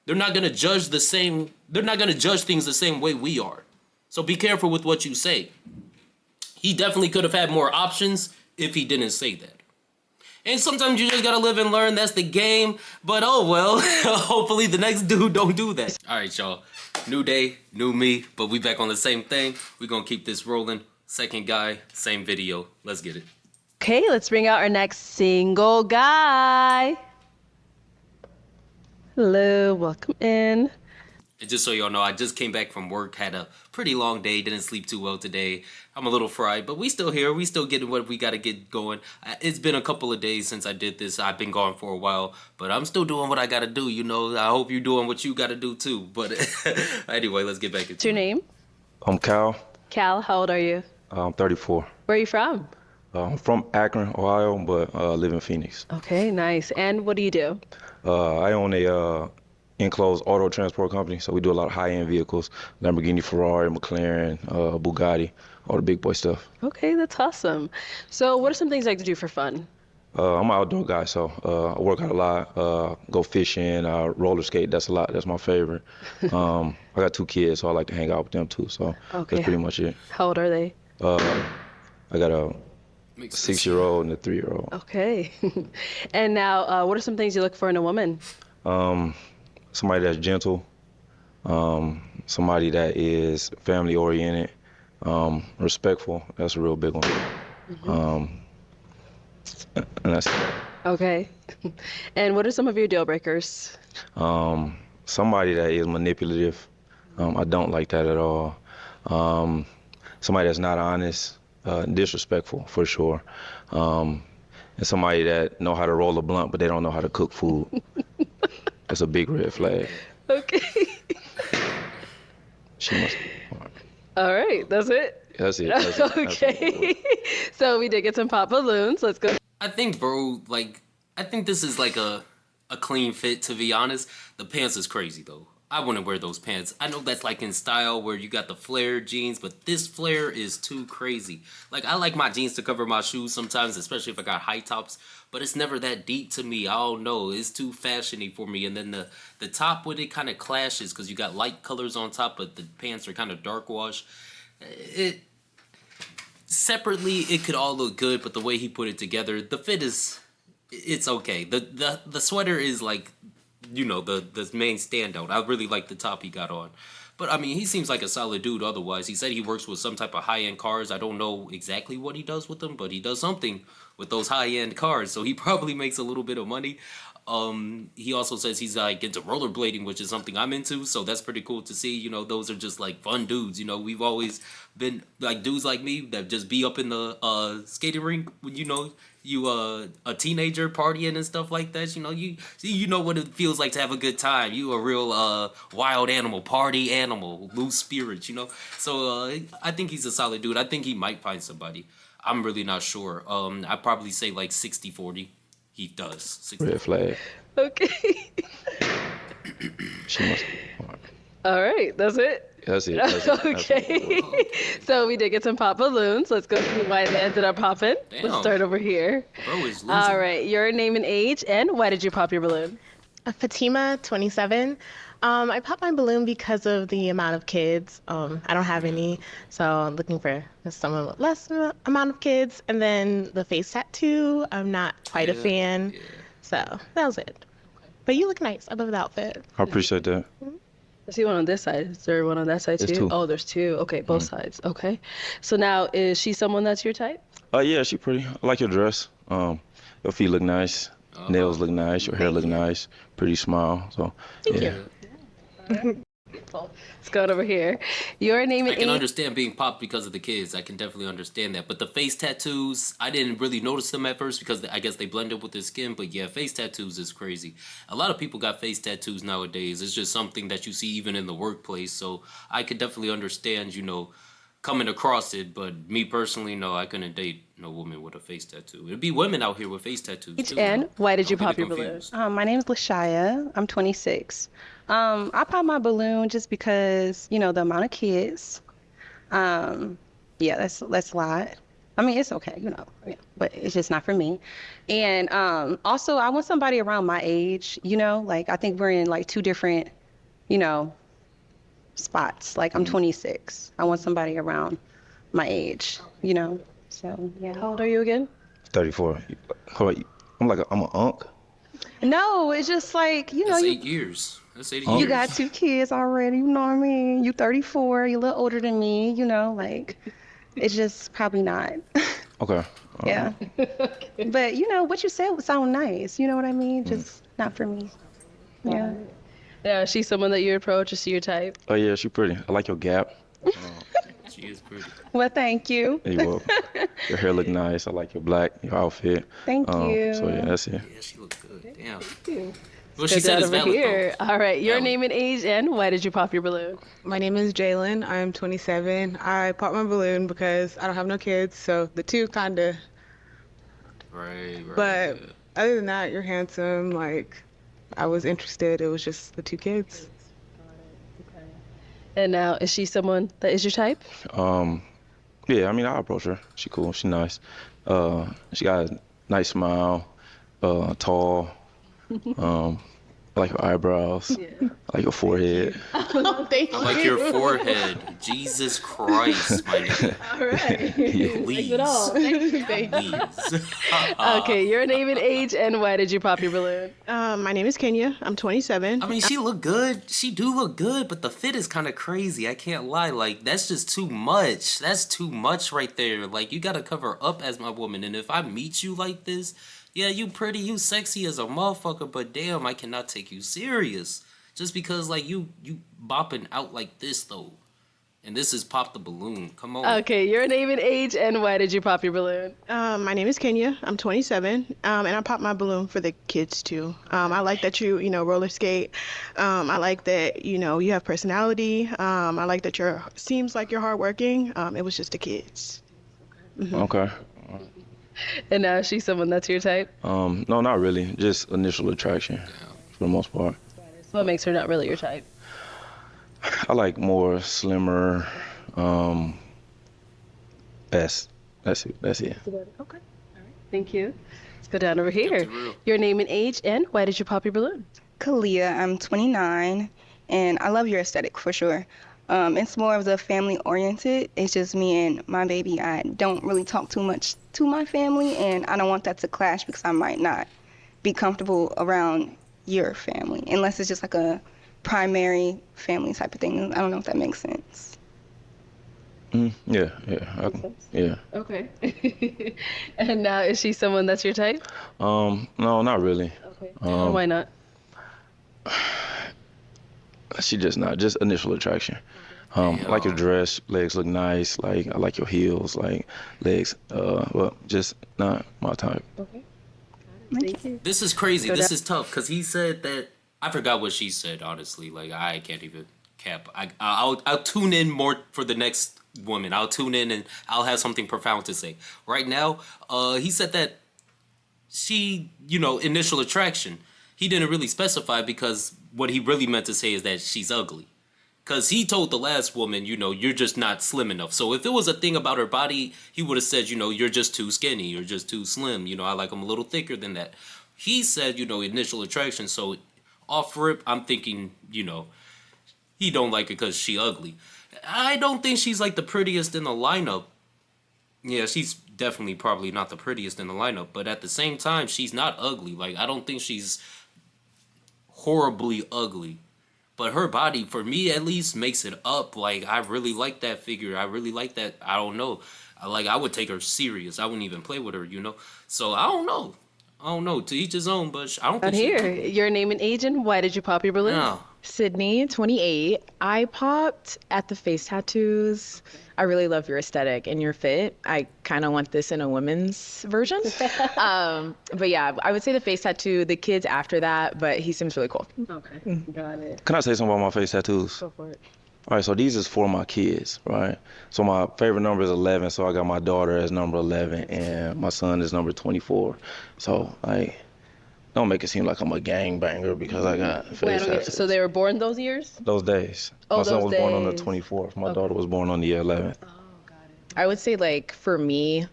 Speaker 1: They're not going to judge they're not going to judge things the same way we are. So be careful with what you say. He definitely could have had more options if he didn't say that. And sometimes you just got to live and learn. That's the game. But oh well, hopefully the next dude don't do that. All right, y'all. New day, new me, but we back on the same thing. We're going to keep this rolling. Second guy, same video. Let's get it.
Speaker 2: Okay, let's bring out our next single guy. Hello, welcome in.
Speaker 1: And just so y'all know, I just came back from work, had a pretty long day, didn't sleep too well today. I'm a little fried, but we still here. We still getting what we got to get going. It's been a couple of days since I did this. I've been gone for a while, but I'm still doing what I got to do, I hope you're doing what you got to do too. But anyway, let's get back into it.
Speaker 2: What's your name?
Speaker 12: I'm Cal.
Speaker 2: Cal, how old are you?
Speaker 12: I'm 34.
Speaker 2: Where are you from?
Speaker 12: I'm from Akron, Ohio, but live in Phoenix.
Speaker 2: Okay, nice. And what do you do?
Speaker 12: I own a enclosed auto transport company, so we do a lot of high-end vehicles, Lamborghini, Ferrari, McLaren, Bugatti, all the big boy stuff.
Speaker 2: Okay, that's awesome. So what are some things you like to do for fun?
Speaker 12: I'm an outdoor guy, so I work out a lot, go fishing, roller skate, that's my favorite. I got 2 kids, so I like to hang out with them too, so that's pretty much it.
Speaker 2: How old are they?
Speaker 12: I got a 6-year-old and a 3-year-old.
Speaker 2: Okay. And now, what are some things you look for in a woman?
Speaker 12: Somebody that's gentle, somebody that is family oriented, respectful, that's a real big one.
Speaker 2: Mm-hmm.
Speaker 12: And that's it.
Speaker 2: Okay. And what are some of your deal breakers?
Speaker 12: Somebody that is manipulative. I don't like that at all. Somebody that's not honest, disrespectful for sure. And somebody that know how to roll a blunt, but they don't know how to cook food. That's a big red flag.
Speaker 2: Okay.
Speaker 12: She must.
Speaker 2: All right, that's it?
Speaker 12: That's it. That's it.
Speaker 2: Okay. So we did get some pop balloons. Let's go.
Speaker 1: I think, bro, I think this is like a clean fit, to be honest. The pants is crazy, though. I wouldn't wear those pants. I know that's like in style where you got the flare jeans, but this flare is too crazy. Like, I like my jeans to cover my shoes sometimes, especially if I got high tops, but it's never that deep to me. I don't know. It's too fashiony for me. And then the top with it kind of clashes because you got light colors on top, but the pants are kind of dark wash. It separately, it could all look good, but the way he put it together, the fit is, it's okay. The sweater is like, you know, the main standout. I really like the top he got on. But I mean, he seems like a solid dude otherwise. He said he works with some type of high-end cars. I don't know exactly what he does with them, but he does something with those high-end cars. So he probably makes a little bit of money. He also says he's like into rollerblading, which is something I'm into. So that's pretty cool to see. You know, those are just like fun dudes. You know, we've always been like dudes like me that just be up in the skating rink when, you know, you a teenager partying and stuff like that. You know, you know what it feels like to have a good time. You a real wild animal, party animal, loose spirits, you know. So I think he's a solid dude. I think he might find somebody. I'm really not sure. I'd probably say like 60-40. He does. 60.
Speaker 12: Red flag.
Speaker 2: Okay.
Speaker 12: She must.
Speaker 2: All right, that's it.
Speaker 12: That's it. That's it.
Speaker 2: Okay. So we did get some pop balloons. Let's go see why they ended up popping.
Speaker 1: Damn.
Speaker 2: Let's start over here.
Speaker 1: Bro is losing.
Speaker 2: All right, your name and age, and why did you pop your balloon?
Speaker 5: Fatima, 27. I popped my balloon because of the amount of kids. I don't have any, so I'm looking for someone with less amount of kids. And then the face tattoo, I'm not quite a fan.
Speaker 1: Yeah.
Speaker 5: So that was it. But you look nice. I love the outfit.
Speaker 12: I appreciate that.
Speaker 2: I see one on this side. Is there one on that side too?
Speaker 12: There's two.
Speaker 2: Oh, there's two. Okay, both sides. Okay. So now, is she someone that's your type?
Speaker 12: Yeah, she pretty. I like your dress. Your feet look nice. Nails look nice. Your hair look nice. Pretty smile. So yeah.
Speaker 2: Let's go over here. Your name
Speaker 1: I
Speaker 2: and
Speaker 1: can
Speaker 2: age.
Speaker 1: understand being popped because of the kids. I can definitely understand that. But the face tattoos, I didn't really notice them at first because I guess they blended with the skin. But yeah, face tattoos is crazy. A lot of people got face tattoos nowadays. It's just something that you see even in the workplace. So I could definitely understand, you know, coming across it. But me personally, no, I couldn't date no woman with a face tattoo. It'd be women out here with face tattoos too.
Speaker 2: And why did you
Speaker 1: Don't
Speaker 2: pop
Speaker 1: get
Speaker 2: your
Speaker 1: it
Speaker 2: balloon?
Speaker 1: confused.
Speaker 6: My name is Lashaya. I'm 26. I popped my balloon just because, you know, the amount of kids. Yeah, that's a lot. I mean, it's okay, you know, yeah, but it's just not for me. And also, I want somebody around my age, you know, like I think we're in like two different, you know, spots. Like I'm 26. I want somebody around my age, you know. So yeah.
Speaker 2: How old are you again?
Speaker 12: 34. I'm an unk.
Speaker 6: No, it's just like, you know,
Speaker 1: That's
Speaker 6: you
Speaker 1: 8 years. That's 80
Speaker 12: Oh.
Speaker 1: years.
Speaker 6: You got two kids already, you know what I mean? You 34, you're a little older than me, you know, like, it's just probably not.
Speaker 12: Okay.
Speaker 6: Yeah. But, you know, what you said would sound nice, you know what I mean? Just not for me. Yeah.
Speaker 2: Yeah, is she someone that you approach? Is she your type?
Speaker 12: Oh yeah, she pretty. I like your gap.
Speaker 1: She is pretty.
Speaker 6: Well, thank you.
Speaker 12: You welcome. Your hair look nice. I like your black, your outfit.
Speaker 6: Thank you.
Speaker 12: So yeah, that's it.
Speaker 1: Yeah, she looked good. Damn.
Speaker 2: you.
Speaker 1: What she said is
Speaker 2: over
Speaker 1: valid
Speaker 2: here.
Speaker 1: though.
Speaker 2: All right, your
Speaker 1: Valid.
Speaker 2: name and age, and why did you pop your balloon?
Speaker 7: My name is Jalen. I'm 27. I popped my balloon because I don't have no kids, so the two kind of.
Speaker 1: Right.
Speaker 7: But other than that, you're handsome. Like, I was interested. It was just the two kids.
Speaker 2: And now, is she someone that is your type?
Speaker 12: Yeah, I mean, I approach her. She cool. She nice. She got a nice smile. Tall. I like her eyebrows. I like her forehead.
Speaker 5: Thank
Speaker 1: I like your forehead. Jesus Christ, my nigga.
Speaker 2: All right.
Speaker 1: Please.
Speaker 2: it all.
Speaker 1: Please.
Speaker 2: Okay, your name and age, and why did you pop your balloon?
Speaker 8: My name is Kenya. I'm 27.
Speaker 1: I mean, she look good. She do look good, but the fit is kind of crazy. I can't lie. Like, that's just too much. That's too much right there. Like, you gotta cover up as my woman. And if I meet you like this, yeah, you pretty, you sexy as a motherfucker, but damn, I cannot take you serious. Just because, like, you bopping out like this, though. And this is Pop the Balloon. Come on.
Speaker 2: Okay, your name and age, and why did you pop your balloon?
Speaker 8: My name is Kenya. I'm 27. And I popped my balloon for the kids too. I like that you know, roller skate. I like that, you know, you have personality. I like that seems like you're hardworking. It was just the kids.
Speaker 12: Okay.
Speaker 2: And now, is she someone that's your type?
Speaker 12: No, not really. Just initial attraction for the most part.
Speaker 2: What makes her not really your type?
Speaker 12: I like more slimmer. That's it. That's it.
Speaker 2: Okay. Thank you. Let's go down over here.
Speaker 1: it real.
Speaker 2: Your name and age, and why did you pop your balloon?
Speaker 10: Kalia, I'm 29, and I love your aesthetic for sure. It's more of the family oriented. It's just me and my baby. I don't really talk too much to my family, and I don't want that to clash because I might not be comfortable around your family unless it's just like a primary family type of thing. I don't know if that makes sense.
Speaker 12: Yeah. Yeah.
Speaker 2: Okay. And now, is she someone that's your type?
Speaker 12: No, not really.
Speaker 2: Okay. Why not?
Speaker 12: She just not. Just initial attraction. I like your dress. Legs look nice. Like I like your heels. Like legs. Well, just not my type.
Speaker 2: Okay. Thank you.
Speaker 1: This is crazy. This is tough because he said that. I forgot what she said. Honestly, like I can't even cap. I'll tune in more for the next woman. I'll tune in and I'll have something profound to say. Right now, he said that she, initial attraction. He didn't really specify because what he really meant to say is that she's ugly. Because he told the last woman, you're just not slim enough. So if it was a thing about her body, he would have said, you're just too skinny. You're just too slim. I like them a little thicker than that. He said, initial attraction. So off rip, I'm thinking, he don't like it because she ugly. I don't think she's like the prettiest in the lineup. Yeah, she's definitely probably not the prettiest in the lineup. But at the same time, she's not ugly. Like, I don't think she's horribly ugly. But her body, for me at least, makes it up. Like, I really like that figure. I really like that. I don't know. I would take her serious. I wouldn't even play with her, So, I don't know. To each his own, but I don't think
Speaker 2: here. Your name and age, and why did you pop your balloon?
Speaker 1: No.
Speaker 11: Sydney, 28. I popped at the face tattoos. I really love your aesthetic and your fit. I kind of want this in a women's version. But yeah, I would say the face tattoo, the kids after that, but he seems really cool.
Speaker 2: Okay, got it.
Speaker 12: Can I say something about my face tattoos?
Speaker 2: Go for it.
Speaker 12: All right, so these is for my kids, right? So my favorite number is 11, so I got my daughter as number 11, and my son is number 24. So, don't make it seem like I'm a gangbanger because I got face tattoos.
Speaker 2: So they were born those years?
Speaker 12: Those days.
Speaker 2: Oh,
Speaker 12: my son
Speaker 2: those
Speaker 12: was born on the
Speaker 2: days.
Speaker 12: 24th. My daughter was born on the 11th.
Speaker 2: Oh, got it.
Speaker 11: I would say, like, for me,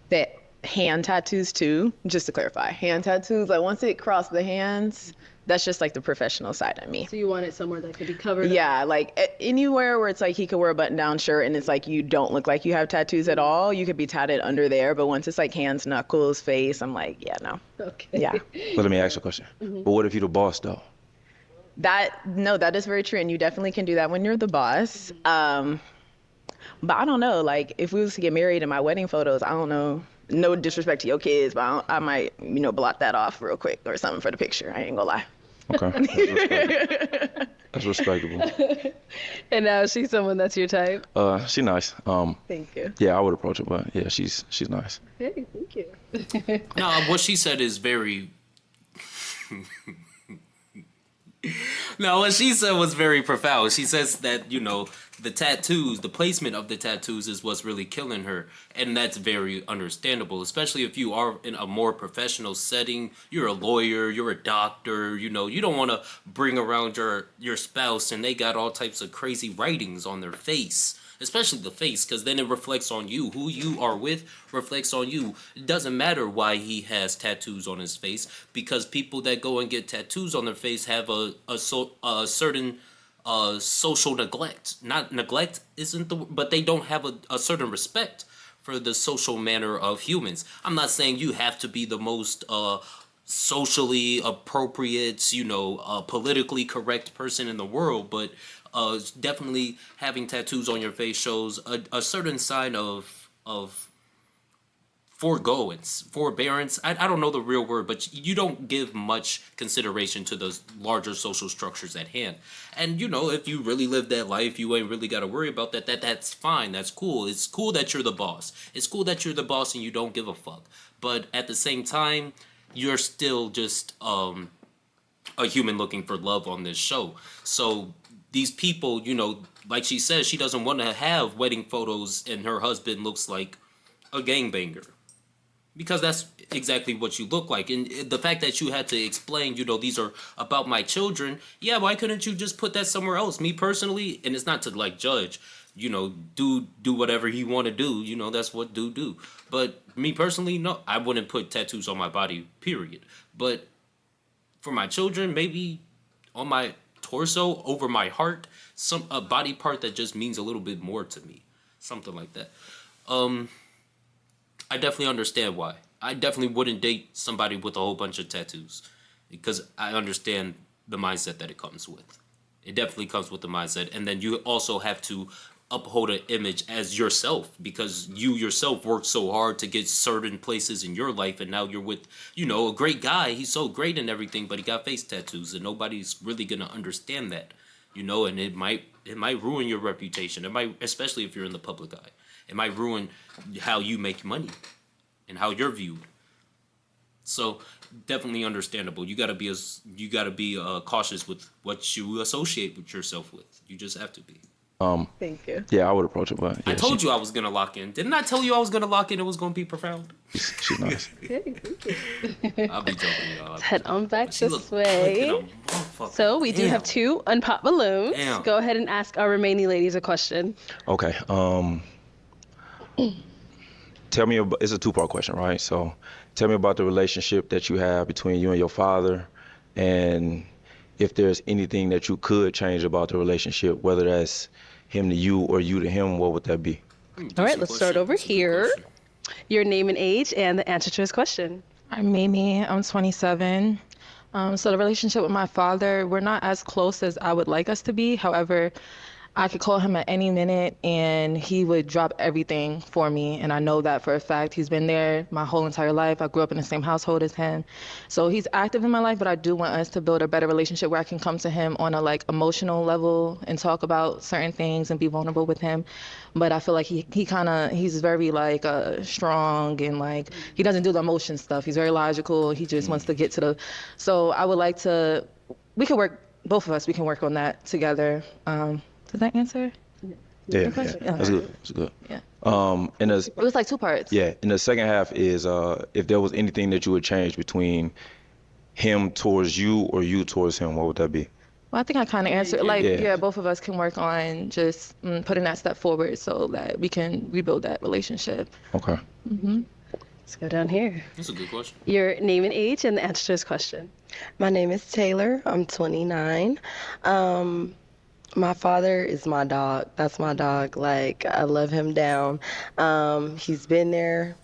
Speaker 11: that hand tattoos too, just to clarify, hand tattoos, like once it crossed the hands, that's just like the professional side of me.
Speaker 2: So you want it somewhere that could be covered?
Speaker 11: Yeah, like anywhere where it's like he could wear a button-down shirt and it's like you don't look like you have tattoos at all, you could be tatted under there, but once it's like hands, knuckles, face, I'm like, yeah, no.
Speaker 2: Okay.
Speaker 11: Yeah.
Speaker 12: But let me ask you a question. But what if you're the boss, though?
Speaker 11: That is very true, and you definitely can do that when you're the boss. But I don't know, like if we was to get married in my wedding photos, I don't know. No disrespect to your kids, but I might, blot that off real quick or something for the picture. I ain't gonna lie.
Speaker 12: Okay. That's respectable.
Speaker 2: And now she's someone that's your type?
Speaker 12: She nice.
Speaker 11: Thank you.
Speaker 12: Yeah, I would approach her, but yeah, she's nice.
Speaker 2: Hey, thank you.
Speaker 1: No, what she said is very... No, what she said was very profound. She says that, the tattoos, the placement of the tattoos is what's really killing her. And that's very understandable, especially if you are in a more professional setting. You're a lawyer, you're a doctor, you don't want to bring around your spouse and they got all types of crazy writings on their face. Especially the face, because then it reflects on you. Who you are with reflects on you. It doesn't matter why he has tattoos on his face, because people that go and get tattoos on their face have a certain social neglect. Not neglect isn't but they don't have a certain respect for the social manner of humans. I'm not saying you have to be the most socially appropriate, politically correct person in the world, but definitely having tattoos on your face shows a certain sign of forbearance. I don't know the real word, but you don't give much consideration to those larger social structures at hand. And if you really live that life, you ain't really got to worry about that. That's fine. That's cool. It's cool that you're the boss. It's cool that you're the boss and you don't give a fuck. But at the same time, you're still just a human looking for love on this show. So these people, like she says, she doesn't want to have wedding photos and her husband looks like a gangbanger. Because exactly what you look like. And the fact that you had to explain, these are about my children. Yeah, why couldn't you just put that somewhere else? Me personally, and it's not to like judge, do whatever he want to do. That's what dude do. But me personally, no, I wouldn't put tattoos on my body, period. But for my children, maybe on my torso, over my heart, a body part that just means a little bit more to me, something like that. I definitely understand why. I definitely wouldn't date somebody with a whole bunch of tattoos because I understand the mindset that it comes with. It definitely comes with the mindset, and then you also have to uphold an image as yourself because you yourself worked so hard to get certain places in your life, and now you're with a great guy. He's so great and everything, but he got face tattoos, and nobody's really gonna understand that, and it might ruin your reputation. It might, especially if you're in the public eye, it might ruin how you make money and how you're viewed. So definitely understandable. You gotta be cautious with what you associate with yourself with. You just have to be.
Speaker 5: Thank you.
Speaker 12: Yeah, I would approach it, but yeah,
Speaker 1: I told you I was gonna lock in. Didn't I tell you I was gonna lock in? It was gonna be profound.
Speaker 12: she's nice.
Speaker 2: Okay, thank you.
Speaker 1: I'll be joking, y'all.
Speaker 2: Let's head on back
Speaker 1: She
Speaker 2: this
Speaker 1: look
Speaker 2: way.
Speaker 1: like a motherfucker.
Speaker 2: So we do
Speaker 1: Damn.
Speaker 2: have 2 unpopped balloons.
Speaker 1: Damn.
Speaker 2: Go ahead and ask our remaining ladies a question.
Speaker 12: Okay. Tell me about, it's a 2-part question, right? So tell me about the relationship that you have between you and your father, and if there's anything that you could change about the relationship, whether that's him to you or you to him, what would that be?
Speaker 2: All right, let's start over here. Your name and age and the answer to his question.
Speaker 4: I'm Mimi. I'm 27. So the relationship with my father, we're not as close as I would like us to be. However, I could call him at any minute and he would drop everything for me. And I know that for a fact. He's been there my whole entire life. I grew up in the same household as him. So he's active in my life, but I do want us to build a better relationship where I can come to him on a emotional level and talk about certain things and be vulnerable with him. But I feel like he's very strong and he doesn't do the emotion stuff. He's very logical. He just wants to get to so I would like to, both of us, we can work on that together. Does that answer?
Speaker 12: Yeah, that's good. That's good.
Speaker 4: Yeah.
Speaker 12: And
Speaker 4: It was 2 parts.
Speaker 12: yeah, and the second half is if there was anything that you would change between him towards you or you towards him, what would that be?
Speaker 4: Well, I think I kind of answered. Both of us can work on just putting that step forward so that we can rebuild that relationship.
Speaker 12: Okay.
Speaker 2: Let's go down here.
Speaker 1: That's a good question.
Speaker 2: Your name and age and the answer to his question.
Speaker 9: My name is Taylor. I'm 29. My father is my dog. That's my dog. I love him down. He's been there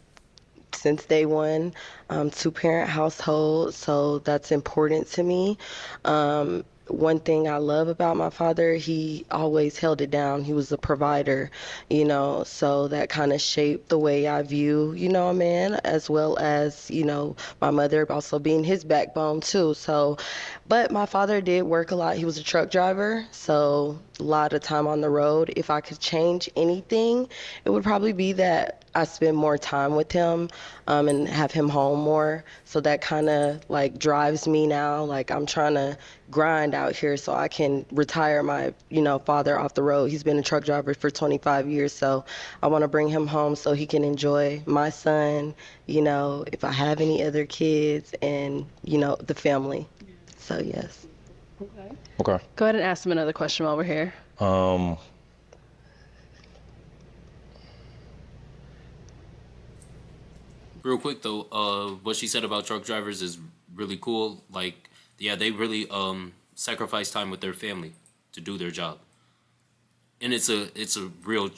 Speaker 9: since day one. 2-parent household, so that's important to me. One thing I love about my father, he always held it down. He was a provider, so that kind of shaped the way I view, a man, as well as, my mother also being his backbone too. So, but my father did work a lot. He was a truck driver, so a lot of time on the road. If I could change anything, it would probably be that I spend more time with him and have him home more. So that kind of drives me now. I'm trying to grind out here so I can retire my, father off the road. He's been a truck driver for 25 years. So I want to bring him home so he can enjoy my son, if I have any other kids and, the family. So yes.
Speaker 12: Okay.
Speaker 2: Go ahead and ask him another question while we're here.
Speaker 1: Real quick though, what she said about truck drivers is really cool. They really sacrifice time with their family to do their job, and it's a real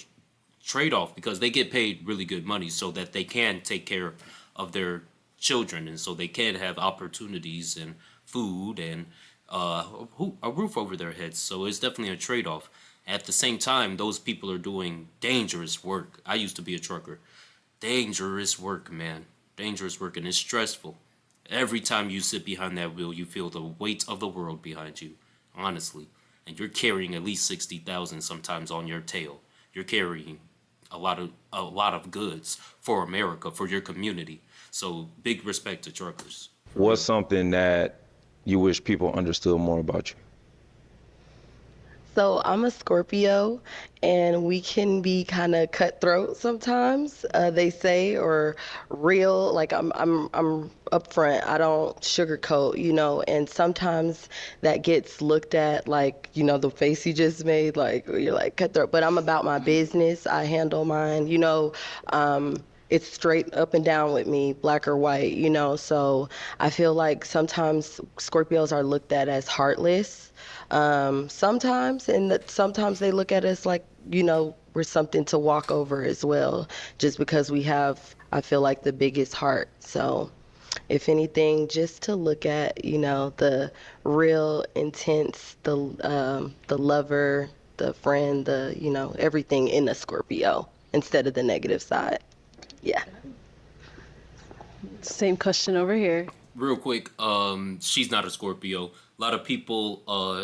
Speaker 1: trade-off because they get paid really good money so that they can take care of their children, and so they can have opportunities and food and a roof over their heads. So it's definitely a trade-off. At the same time, those people are doing dangerous work. I used to be a trucker. Dangerous work, man. Dangerous work, and it's stressful. Every time you sit behind that wheel, you feel the weight of the world behind you, honestly. And you're carrying at least 60,000 sometimes on your tail. You're carrying a lot of goods for America, for your community. So big respect to truckers.
Speaker 12: What's something that you wish people understood more about you?
Speaker 9: So I'm a Scorpio, and we can be kind of cutthroat sometimes. They say, or real. Like I'm upfront. I don't sugarcoat, And sometimes that gets looked at like, the face you just made, like you're like cutthroat. But I'm about my business. I handle mine. It's straight up and down with me, black or white. So I feel like sometimes Scorpios are looked at as heartless. Sometimes, and that sometimes they look at us like, we're something to walk over as well, just because we have, I feel like, the biggest heart. So, if anything, just to look at, the real intense, the lover, the friend, everything in a Scorpio instead of the negative side. Yeah.
Speaker 2: Same question over here.
Speaker 1: Real quick, she's not a Scorpio. A lot of people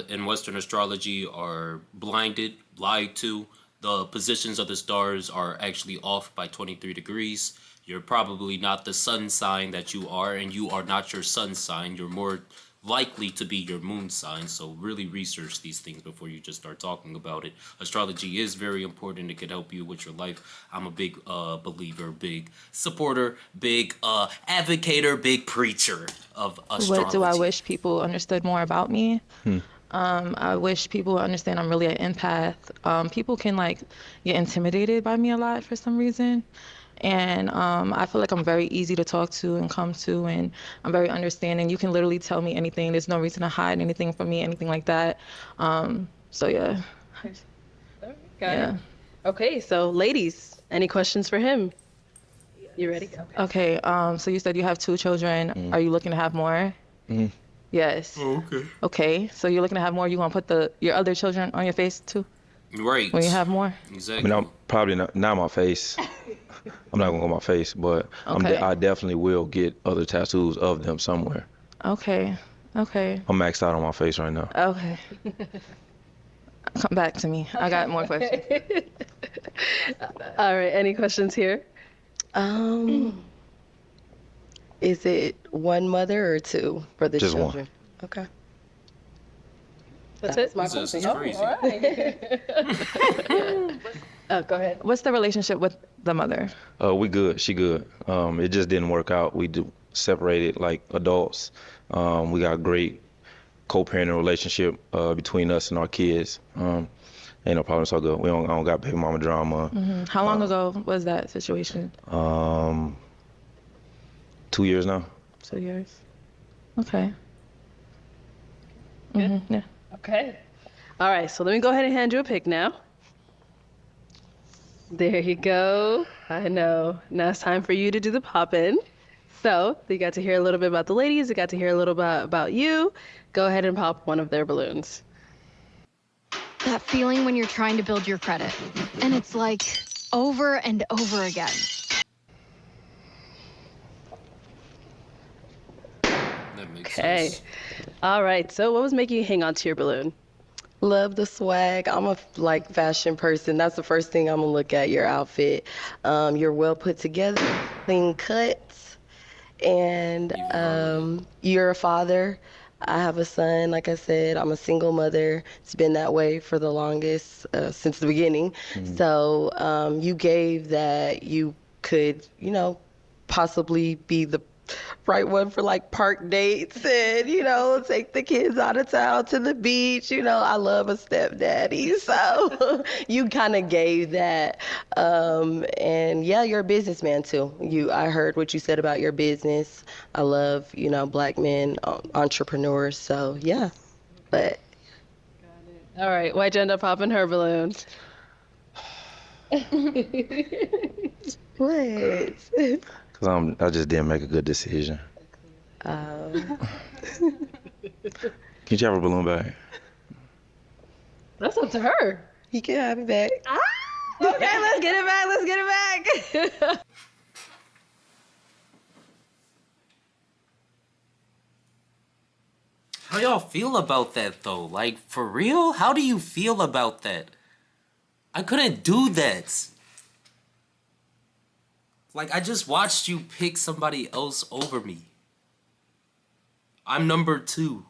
Speaker 1: in Western astrology are lied to. The positions of the stars are actually off by 23 degrees. You're probably not the sun sign that you are, and you are not your sun sign. You're more likely to be your moon sign. So really research these things before you just start talking about it. Astrology is very important. It can help you with your life. I'm a big believer, big supporter, big advocator, big preacher of astrology.
Speaker 4: What do I wish people understood more about me? I wish people would understand I'm really an empath. People can get intimidated by me a lot for some reason. And I feel like I'm very easy to talk to and come to, and I'm very understanding. You can literally tell me anything. There's no reason to hide anything from me, anything like that. So yeah.
Speaker 2: Got it. Okay, so ladies, any questions for him? You ready?
Speaker 4: Okay, so you said you have 2 children. Are you looking to have more? Yes.
Speaker 1: Oh, okay.
Speaker 4: Okay, so you're looking to have more. You want to put your other children on your face too
Speaker 1: Right.
Speaker 4: when you have more?
Speaker 1: Exactly.
Speaker 12: I'm probably not my face. I'm not gonna go my face, but
Speaker 4: Okay.
Speaker 12: I definitely will get other tattoos of them somewhere.
Speaker 4: Okay. Okay.
Speaker 12: I'm maxed out on my face right now.
Speaker 4: Okay. Come back to me. I got more questions.
Speaker 2: All right, any questions here?
Speaker 9: Is it one mother or 2 for the
Speaker 12: Just one.
Speaker 9: children? Okay.
Speaker 2: That's it?
Speaker 9: My
Speaker 1: This is
Speaker 9: question.
Speaker 1: crazy.
Speaker 2: Oh, go ahead.
Speaker 4: What's the relationship with the mother?
Speaker 12: We good. She good. It just didn't work out. We separated like adults. We got a great co-parenting relationship between us and our kids. Ain't no problem. It's all good. I don't got baby mama drama.
Speaker 4: How long ago was that situation?
Speaker 12: 2 years now.
Speaker 4: 2 years. Okay. Yeah.
Speaker 2: Okay. All right, so let me go ahead and hand you a pick now. There you go. I know. Now it's time for you to do the pop-in. So you got to hear a little bit about the ladies. You got to hear a little bit about you. Go ahead and pop one of their balloons.
Speaker 13: That feeling when you're trying to build your credit. And it's like over and over again.
Speaker 1: That makes
Speaker 2: Okay.
Speaker 1: sense.
Speaker 2: All right, so what was making you hang on to your balloon?
Speaker 9: Love the swag. I'm a fashion person. That's the first thing I'm gonna look at, your outfit. You're well put together, clean cuts, and you're a father. I have a son. Like I said, I'm a single mother. It's been that way for the longest, since the beginning. So you gave that you could, possibly be the right one for park dates and, take the kids out of town to the beach. I love a stepdaddy. So you kind of gave that. And yeah, you're a businessman too. I heard what you said about your business. I love, Black men, entrepreneurs. So yeah, but.
Speaker 2: All right, why'd you end up popping her balloon?
Speaker 9: What?
Speaker 12: Cause I just didn't make a good decision.
Speaker 9: Um,
Speaker 12: Can you have a balloon back?
Speaker 2: That's up to her.
Speaker 9: he can have it back.
Speaker 2: Okay, let's get it back. Let's get it back.
Speaker 1: How y'all feel about that though? Like, for real? How do you feel about that? I couldn't do that. Like, I just watched you pick somebody else over me. I'm number 2.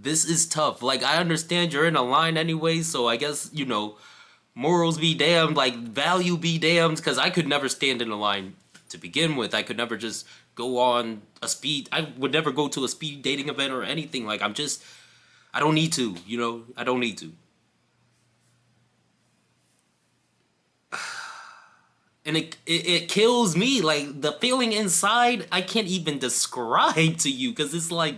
Speaker 1: this is tough. Like, I understand you're in a line anyway, so I guess, you know, morals be damned, like, value be damned, because I could never stand in a line to begin with. I could never just go on a speed. I would never go to a speed dating event or anything. Like, I don't need to, you know? I don't need to. And it kills me. Like, the feeling inside, I can't even describe to you, because it's like,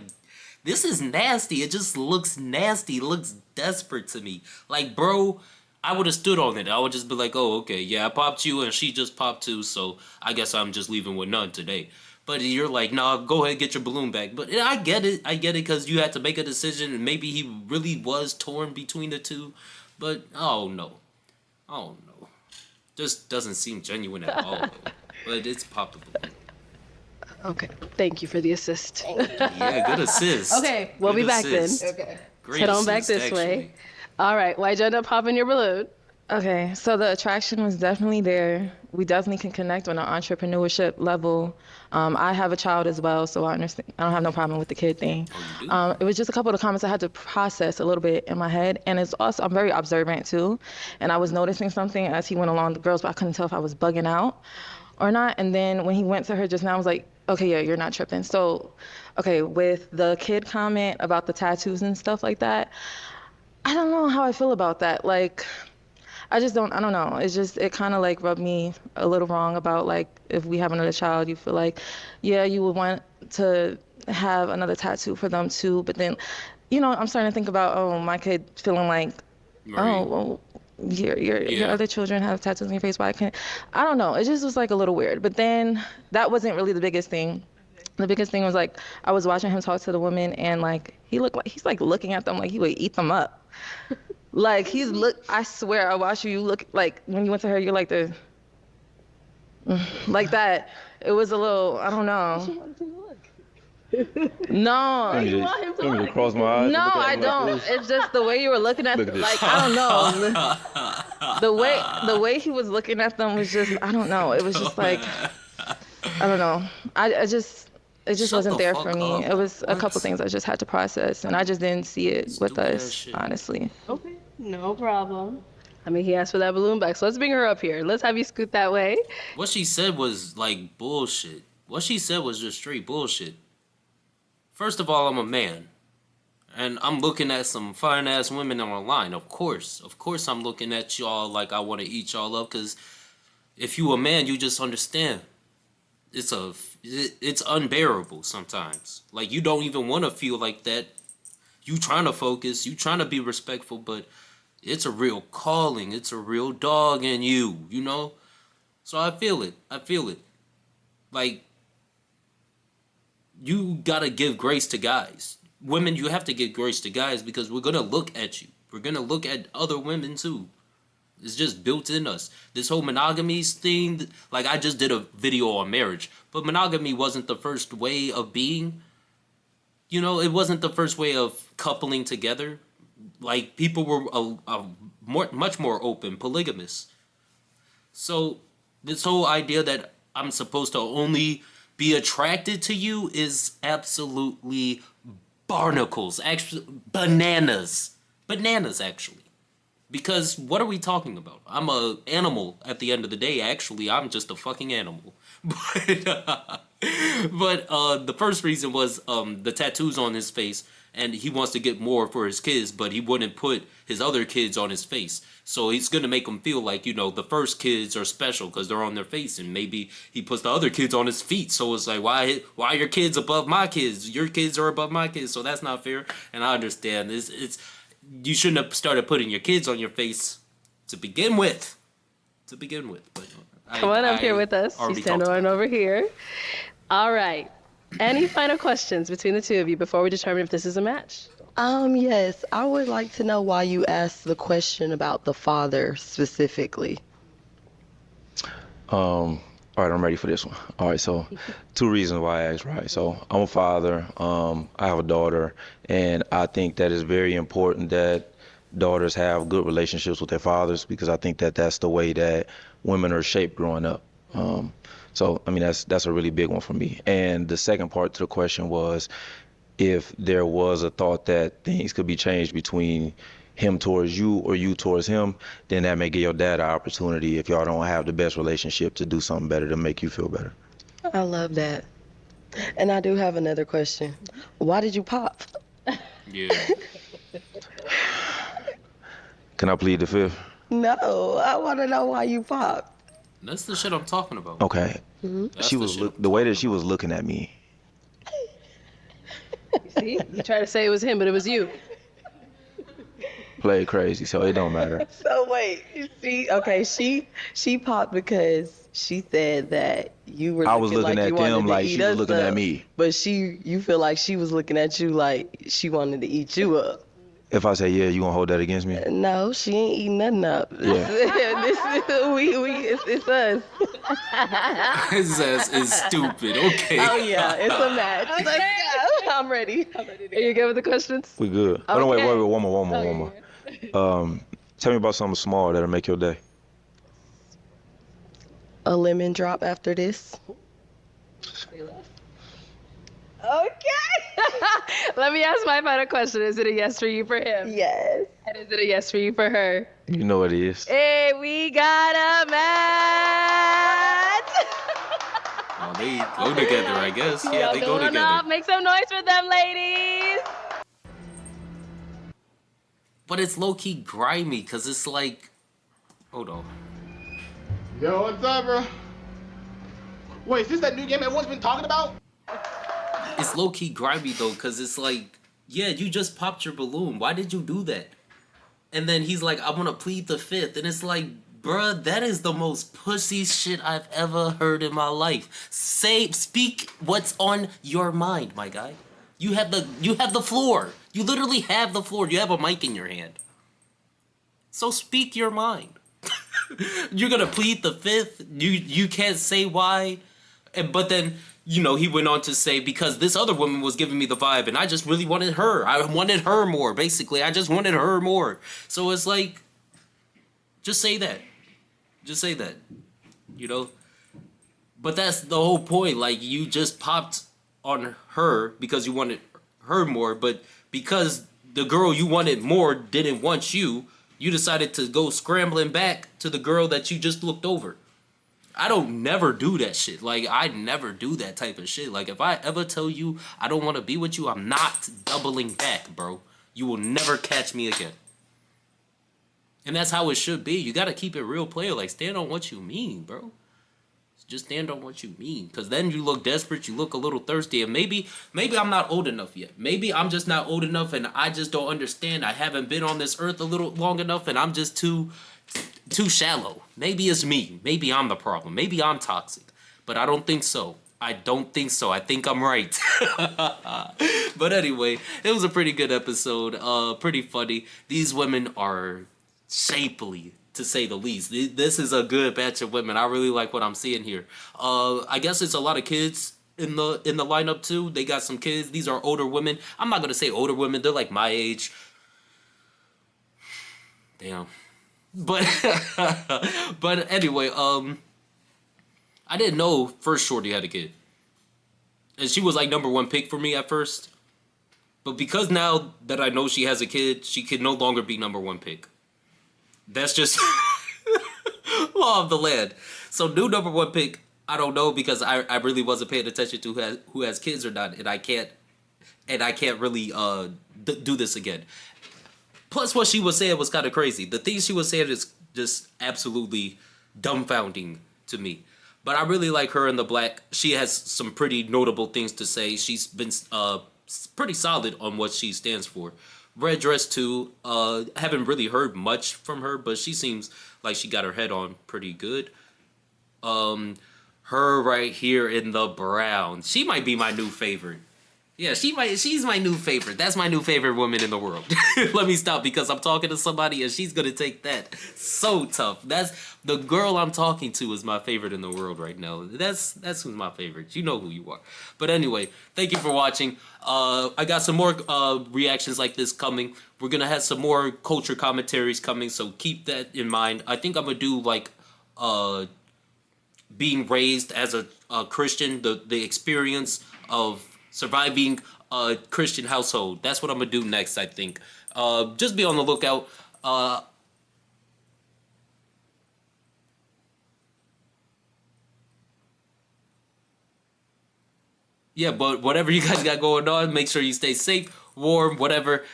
Speaker 1: this is nasty. It just looks nasty. It looks desperate to me. Like, bro, I would have stood on it. I would just be like, oh, okay, yeah, I popped you and she just popped too, so I guess I'm just leaving with none today. But you're like, nah, go ahead, get your balloon back. But I get it. I get it, because you had to make a decision, and maybe he really was torn between the two. But, oh, no. Oh, no. Just doesn't seem genuine at all, though. But it's popped the balloon.
Speaker 2: Okay. Thank you for the assist.
Speaker 1: Yeah, good assist.
Speaker 2: Okay, we'll
Speaker 1: Good
Speaker 2: be back
Speaker 1: assist.
Speaker 2: then.
Speaker 4: Okay.
Speaker 1: Great
Speaker 2: Head on back
Speaker 1: assist,
Speaker 2: this
Speaker 1: actually.
Speaker 2: way. All right. Why'd you end up popping your balloon?
Speaker 4: Okay, so the attraction was definitely there. We definitely can connect on an entrepreneurship level. I have a child as well, so I understand. I don't have no problem with the kid thing.
Speaker 1: Oh,
Speaker 4: It was just a couple of comments I had to process a little bit in my head, and it's also I'm very observant too, and I was noticing something as he went along the girls, but I couldn't tell if I was bugging out or not. And then when he went to her just now, I was like, okay, yeah, you're not tripping. So, okay, with the kid comment about the tattoos and stuff like that, I don't know how I feel about that. Like, I don't know. It's just, it kind of like rubbed me a little wrong about like, if we have another child, you feel like, yeah, you would want to have another tattoo for them too. But then, you know, I'm starting to think about, oh, my kid feeling like, oh, well, your other children have tattoos on your face. Why can't, I don't know. It just was like a little weird. But then that wasn't really the biggest thing. The biggest thing was like, I was watching him talk to the woman, and like, he's like looking at them like he would eat them up. Like I swear, I watch you look like when you went to her, you're like like that. It was a little, I don't know. No.
Speaker 12: You want me to cross my eyes?
Speaker 4: No,
Speaker 12: and look at
Speaker 4: I
Speaker 12: him like
Speaker 4: don't.
Speaker 12: this?
Speaker 4: It's just the way you were looking at
Speaker 12: Look at this.
Speaker 4: like, I don't know. The way he was looking at them was just, I don't know. It was just like, I don't know. It just
Speaker 1: Shut
Speaker 4: wasn't
Speaker 1: the
Speaker 4: there
Speaker 1: fuck
Speaker 4: for me.
Speaker 1: up.
Speaker 4: It was a
Speaker 1: What?
Speaker 4: couple things I just had to process, and I just didn't see it with
Speaker 1: Stupid ass
Speaker 4: us,
Speaker 1: shit.
Speaker 4: honestly.
Speaker 2: Okay. No problem. I mean, he asked for that balloon back, so let's bring her up here. Let's have you scoot that way.
Speaker 1: What she said was like bullshit. What she said was just straight bullshit. First of all, I'm a man. And I'm looking at some fine ass women online. Of course I'm looking at y'all like I want to eat y'all up, because if you a man, you just understand. It's unbearable sometimes. Like, you don't even want to feel like that. You trying to focus, you trying to be respectful, but it's a real calling. It's a real dog in you, you know? So I feel it. Like, you gotta give grace to guys. Women, you have to give grace to guys, because we're gonna look at you. We're gonna look at other women too. It's just built in us. This whole monogamy thing, like, I just did a video on marriage, but monogamy wasn't the first way of being. You know, it wasn't the first way of coupling together. Like, people were much more open, polygamous. So this whole idea that I'm supposed to only be attracted to you is absolutely barnacles. Actually, bananas, actually. Because what are we talking about? I'm a animal at the end of the day. Actually, I'm just a fucking animal. But the first reason was the tattoos on his face, and he wants to get more for his kids, but he wouldn't put his other kids on his face. So he's gonna make them feel like, you know, the first kids are special because they're on their face, and maybe he puts the other kids on his feet. So it's like, why are your kids above my kids? Your kids are above my kids, so that's not fair. And I understand this. You shouldn't have started putting your kids on your face to begin with. But
Speaker 2: Come on up here with us. You
Speaker 1: already
Speaker 2: stand
Speaker 1: talked
Speaker 2: on over here. All right. Any final questions between the two of you before we determine if this is a match?
Speaker 9: Yes, I would like to know why you asked the question about the father specifically.
Speaker 12: All right, I'm ready for this one. All right, so 2 reasons why I asked, right? So I'm a father, I have a daughter, and I think that it's very important that daughters have good relationships with their fathers, because I think that that's the way that women are shaped growing up. So, I mean, that's a really big one for me. And the second part to the question was, if there was a thought that things could be changed between him towards you or you towards him, then that may give your dad an opportunity, if y'all don't have the best relationship, to do something better to make you feel better.
Speaker 9: I love that. And I do have another question. Why did you pop?
Speaker 1: Yeah.
Speaker 12: Can I plead the fifth?
Speaker 9: No, I want to know why you popped.
Speaker 1: That's the shit I'm talking about.
Speaker 12: Okay.
Speaker 1: That's
Speaker 12: She
Speaker 1: the
Speaker 12: was
Speaker 1: shit I'm
Speaker 12: the way
Speaker 1: talking
Speaker 12: that she was looking at me.
Speaker 2: See, you try to say it was him, but it was you.
Speaker 12: Played crazy, so it don't matter.
Speaker 9: So wait, she popped because she said that you were
Speaker 12: I was
Speaker 9: looking
Speaker 12: looking
Speaker 9: like
Speaker 12: at
Speaker 9: you
Speaker 12: them
Speaker 9: wanted to
Speaker 12: like
Speaker 9: eat
Speaker 12: she was
Speaker 9: us
Speaker 12: looking at
Speaker 9: up,
Speaker 12: me.
Speaker 9: but you feel like she was looking at you like she wanted to eat you up.
Speaker 12: If I say yeah, you gonna hold that against me?
Speaker 9: No, she ain't eating nothing up.
Speaker 12: Yeah.
Speaker 9: It's us.
Speaker 1: His ass is stupid. Okay.
Speaker 9: Oh yeah, it's a match. Let's go. I'm ready.
Speaker 2: Are you good with the questions?
Speaker 12: We good. Oh no, wait, one more.
Speaker 2: Oh,
Speaker 12: Tell me about something small that'll make your day.
Speaker 9: A lemon drop after this.
Speaker 2: Okay. Let me ask my final question. Is it a yes for you for him?
Speaker 9: Yes.
Speaker 2: And is it a yes for you for her?
Speaker 12: You know it is.
Speaker 2: Hey, we got a match.
Speaker 1: Oh, they go together, I guess. Yeah, they go
Speaker 2: Going
Speaker 1: together.
Speaker 2: up. Make some noise for them, ladies.
Speaker 1: But it's low-key grimy, because it's like... Hold on.
Speaker 14: Yo, what's up, bro? Wait, is this that new game everyone's been talking about?
Speaker 1: It's low-key grimy, though, because it's like... Yeah, you just popped your balloon. Why did you do that? And then he's like, I want to plead the fifth. And it's like, bruh, that is the most pussy shit I've ever heard in my life. Speak what's on your mind, my guy. You have the floor. You literally have the floor. You have a mic in your hand. So speak your mind. You're gonna plead the fifth. You can't say why. But then, you know, he went on to say, because this other woman was giving me the vibe and I just really wanted her. I wanted her more, basically. I just wanted her more. So it's like, just say that. Just say that. You know? But that's the whole point. Like, you just popped on her because you wanted her more, but because the girl you wanted more didn't want you, you decided to go scrambling back to the girl that you just looked over. I don't never do that shit. Like, I never do that type of shit. Like, if I ever tell you I don't want to be with you, I'm not doubling back, bro. You will never catch me again. And that's how it should be. You got to keep it real, player. Like, stand on what you mean, bro. Just stand on what you mean. Because then you look desperate, you look a little thirsty, and maybe I'm not old enough yet. Maybe I'm just not old enough, and I just don't understand. I haven't been on this earth a little long enough, and I'm just too shallow. Maybe it's me. Maybe I'm the problem. Maybe I'm toxic. But I don't think so. I don't think so. I think I'm right. But anyway, it was a pretty good episode. Pretty funny. These women are shapely, to say the least. This is a good batch of women. I really like what I'm seeing here. I guess it's a lot of kids in the lineup too. They got some kids. These are older women. I'm not gonna say older women. They're like my age. Damn. But but anyway, I didn't know first Shorty had a kid. And she was like #1 pick for me at first. But because now that I know she has a kid, she can no longer be #1 pick. That's just law of the land. So new #1 pick, I don't know, because I really wasn't paying attention to who has kids or not, and I can't really do this again. Plus, what she was saying was kind of crazy. The things she was saying is just absolutely dumbfounding to me. But I really like her in the black. She has some pretty notable things to say. She's been pretty solid on what she stands for. Red dress too. Haven't really heard much from her, but she seems like she got her head on pretty good. Her right here in the brown. She might be my new favorite. Yeah, she's my new favorite. That's my new favorite woman in the world. Let me stop, because I'm talking to somebody and she's gonna take that so tough. That's the girl I'm talking to is my favorite in the world right now. That's who's my favorite. You know who you are. But anyway, thank you for watching. I got some more reactions like this coming. We're gonna have some more culture commentaries coming, so keep that in mind. I think I'm gonna do like being raised as a Christian, the experience of surviving Christian household. That's what I'm gonna do next, I think. Just be on the lookout. Yeah, but whatever you guys got going on, make sure you stay safe, warm, whatever.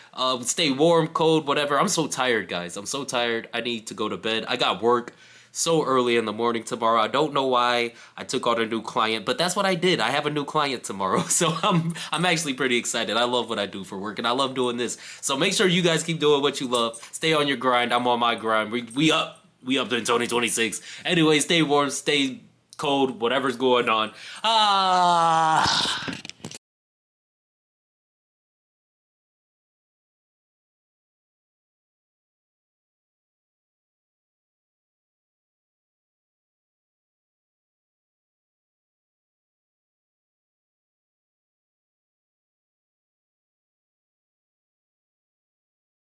Speaker 1: Stay warm, cold, whatever. I'm so tired, guys. I'm so tired. I need to go to bed. I got work so early in the morning tomorrow. I don't know why I took on a new client, but that's what I did. I have a new client tomorrow, so I'm actually pretty excited. I love what I do for work, and I love doing this. So make sure you guys keep doing what you love. Stay on your grind. I'm on my grind. We up. We up in 2026. Anyway, stay warm, stay cold, whatever's going on.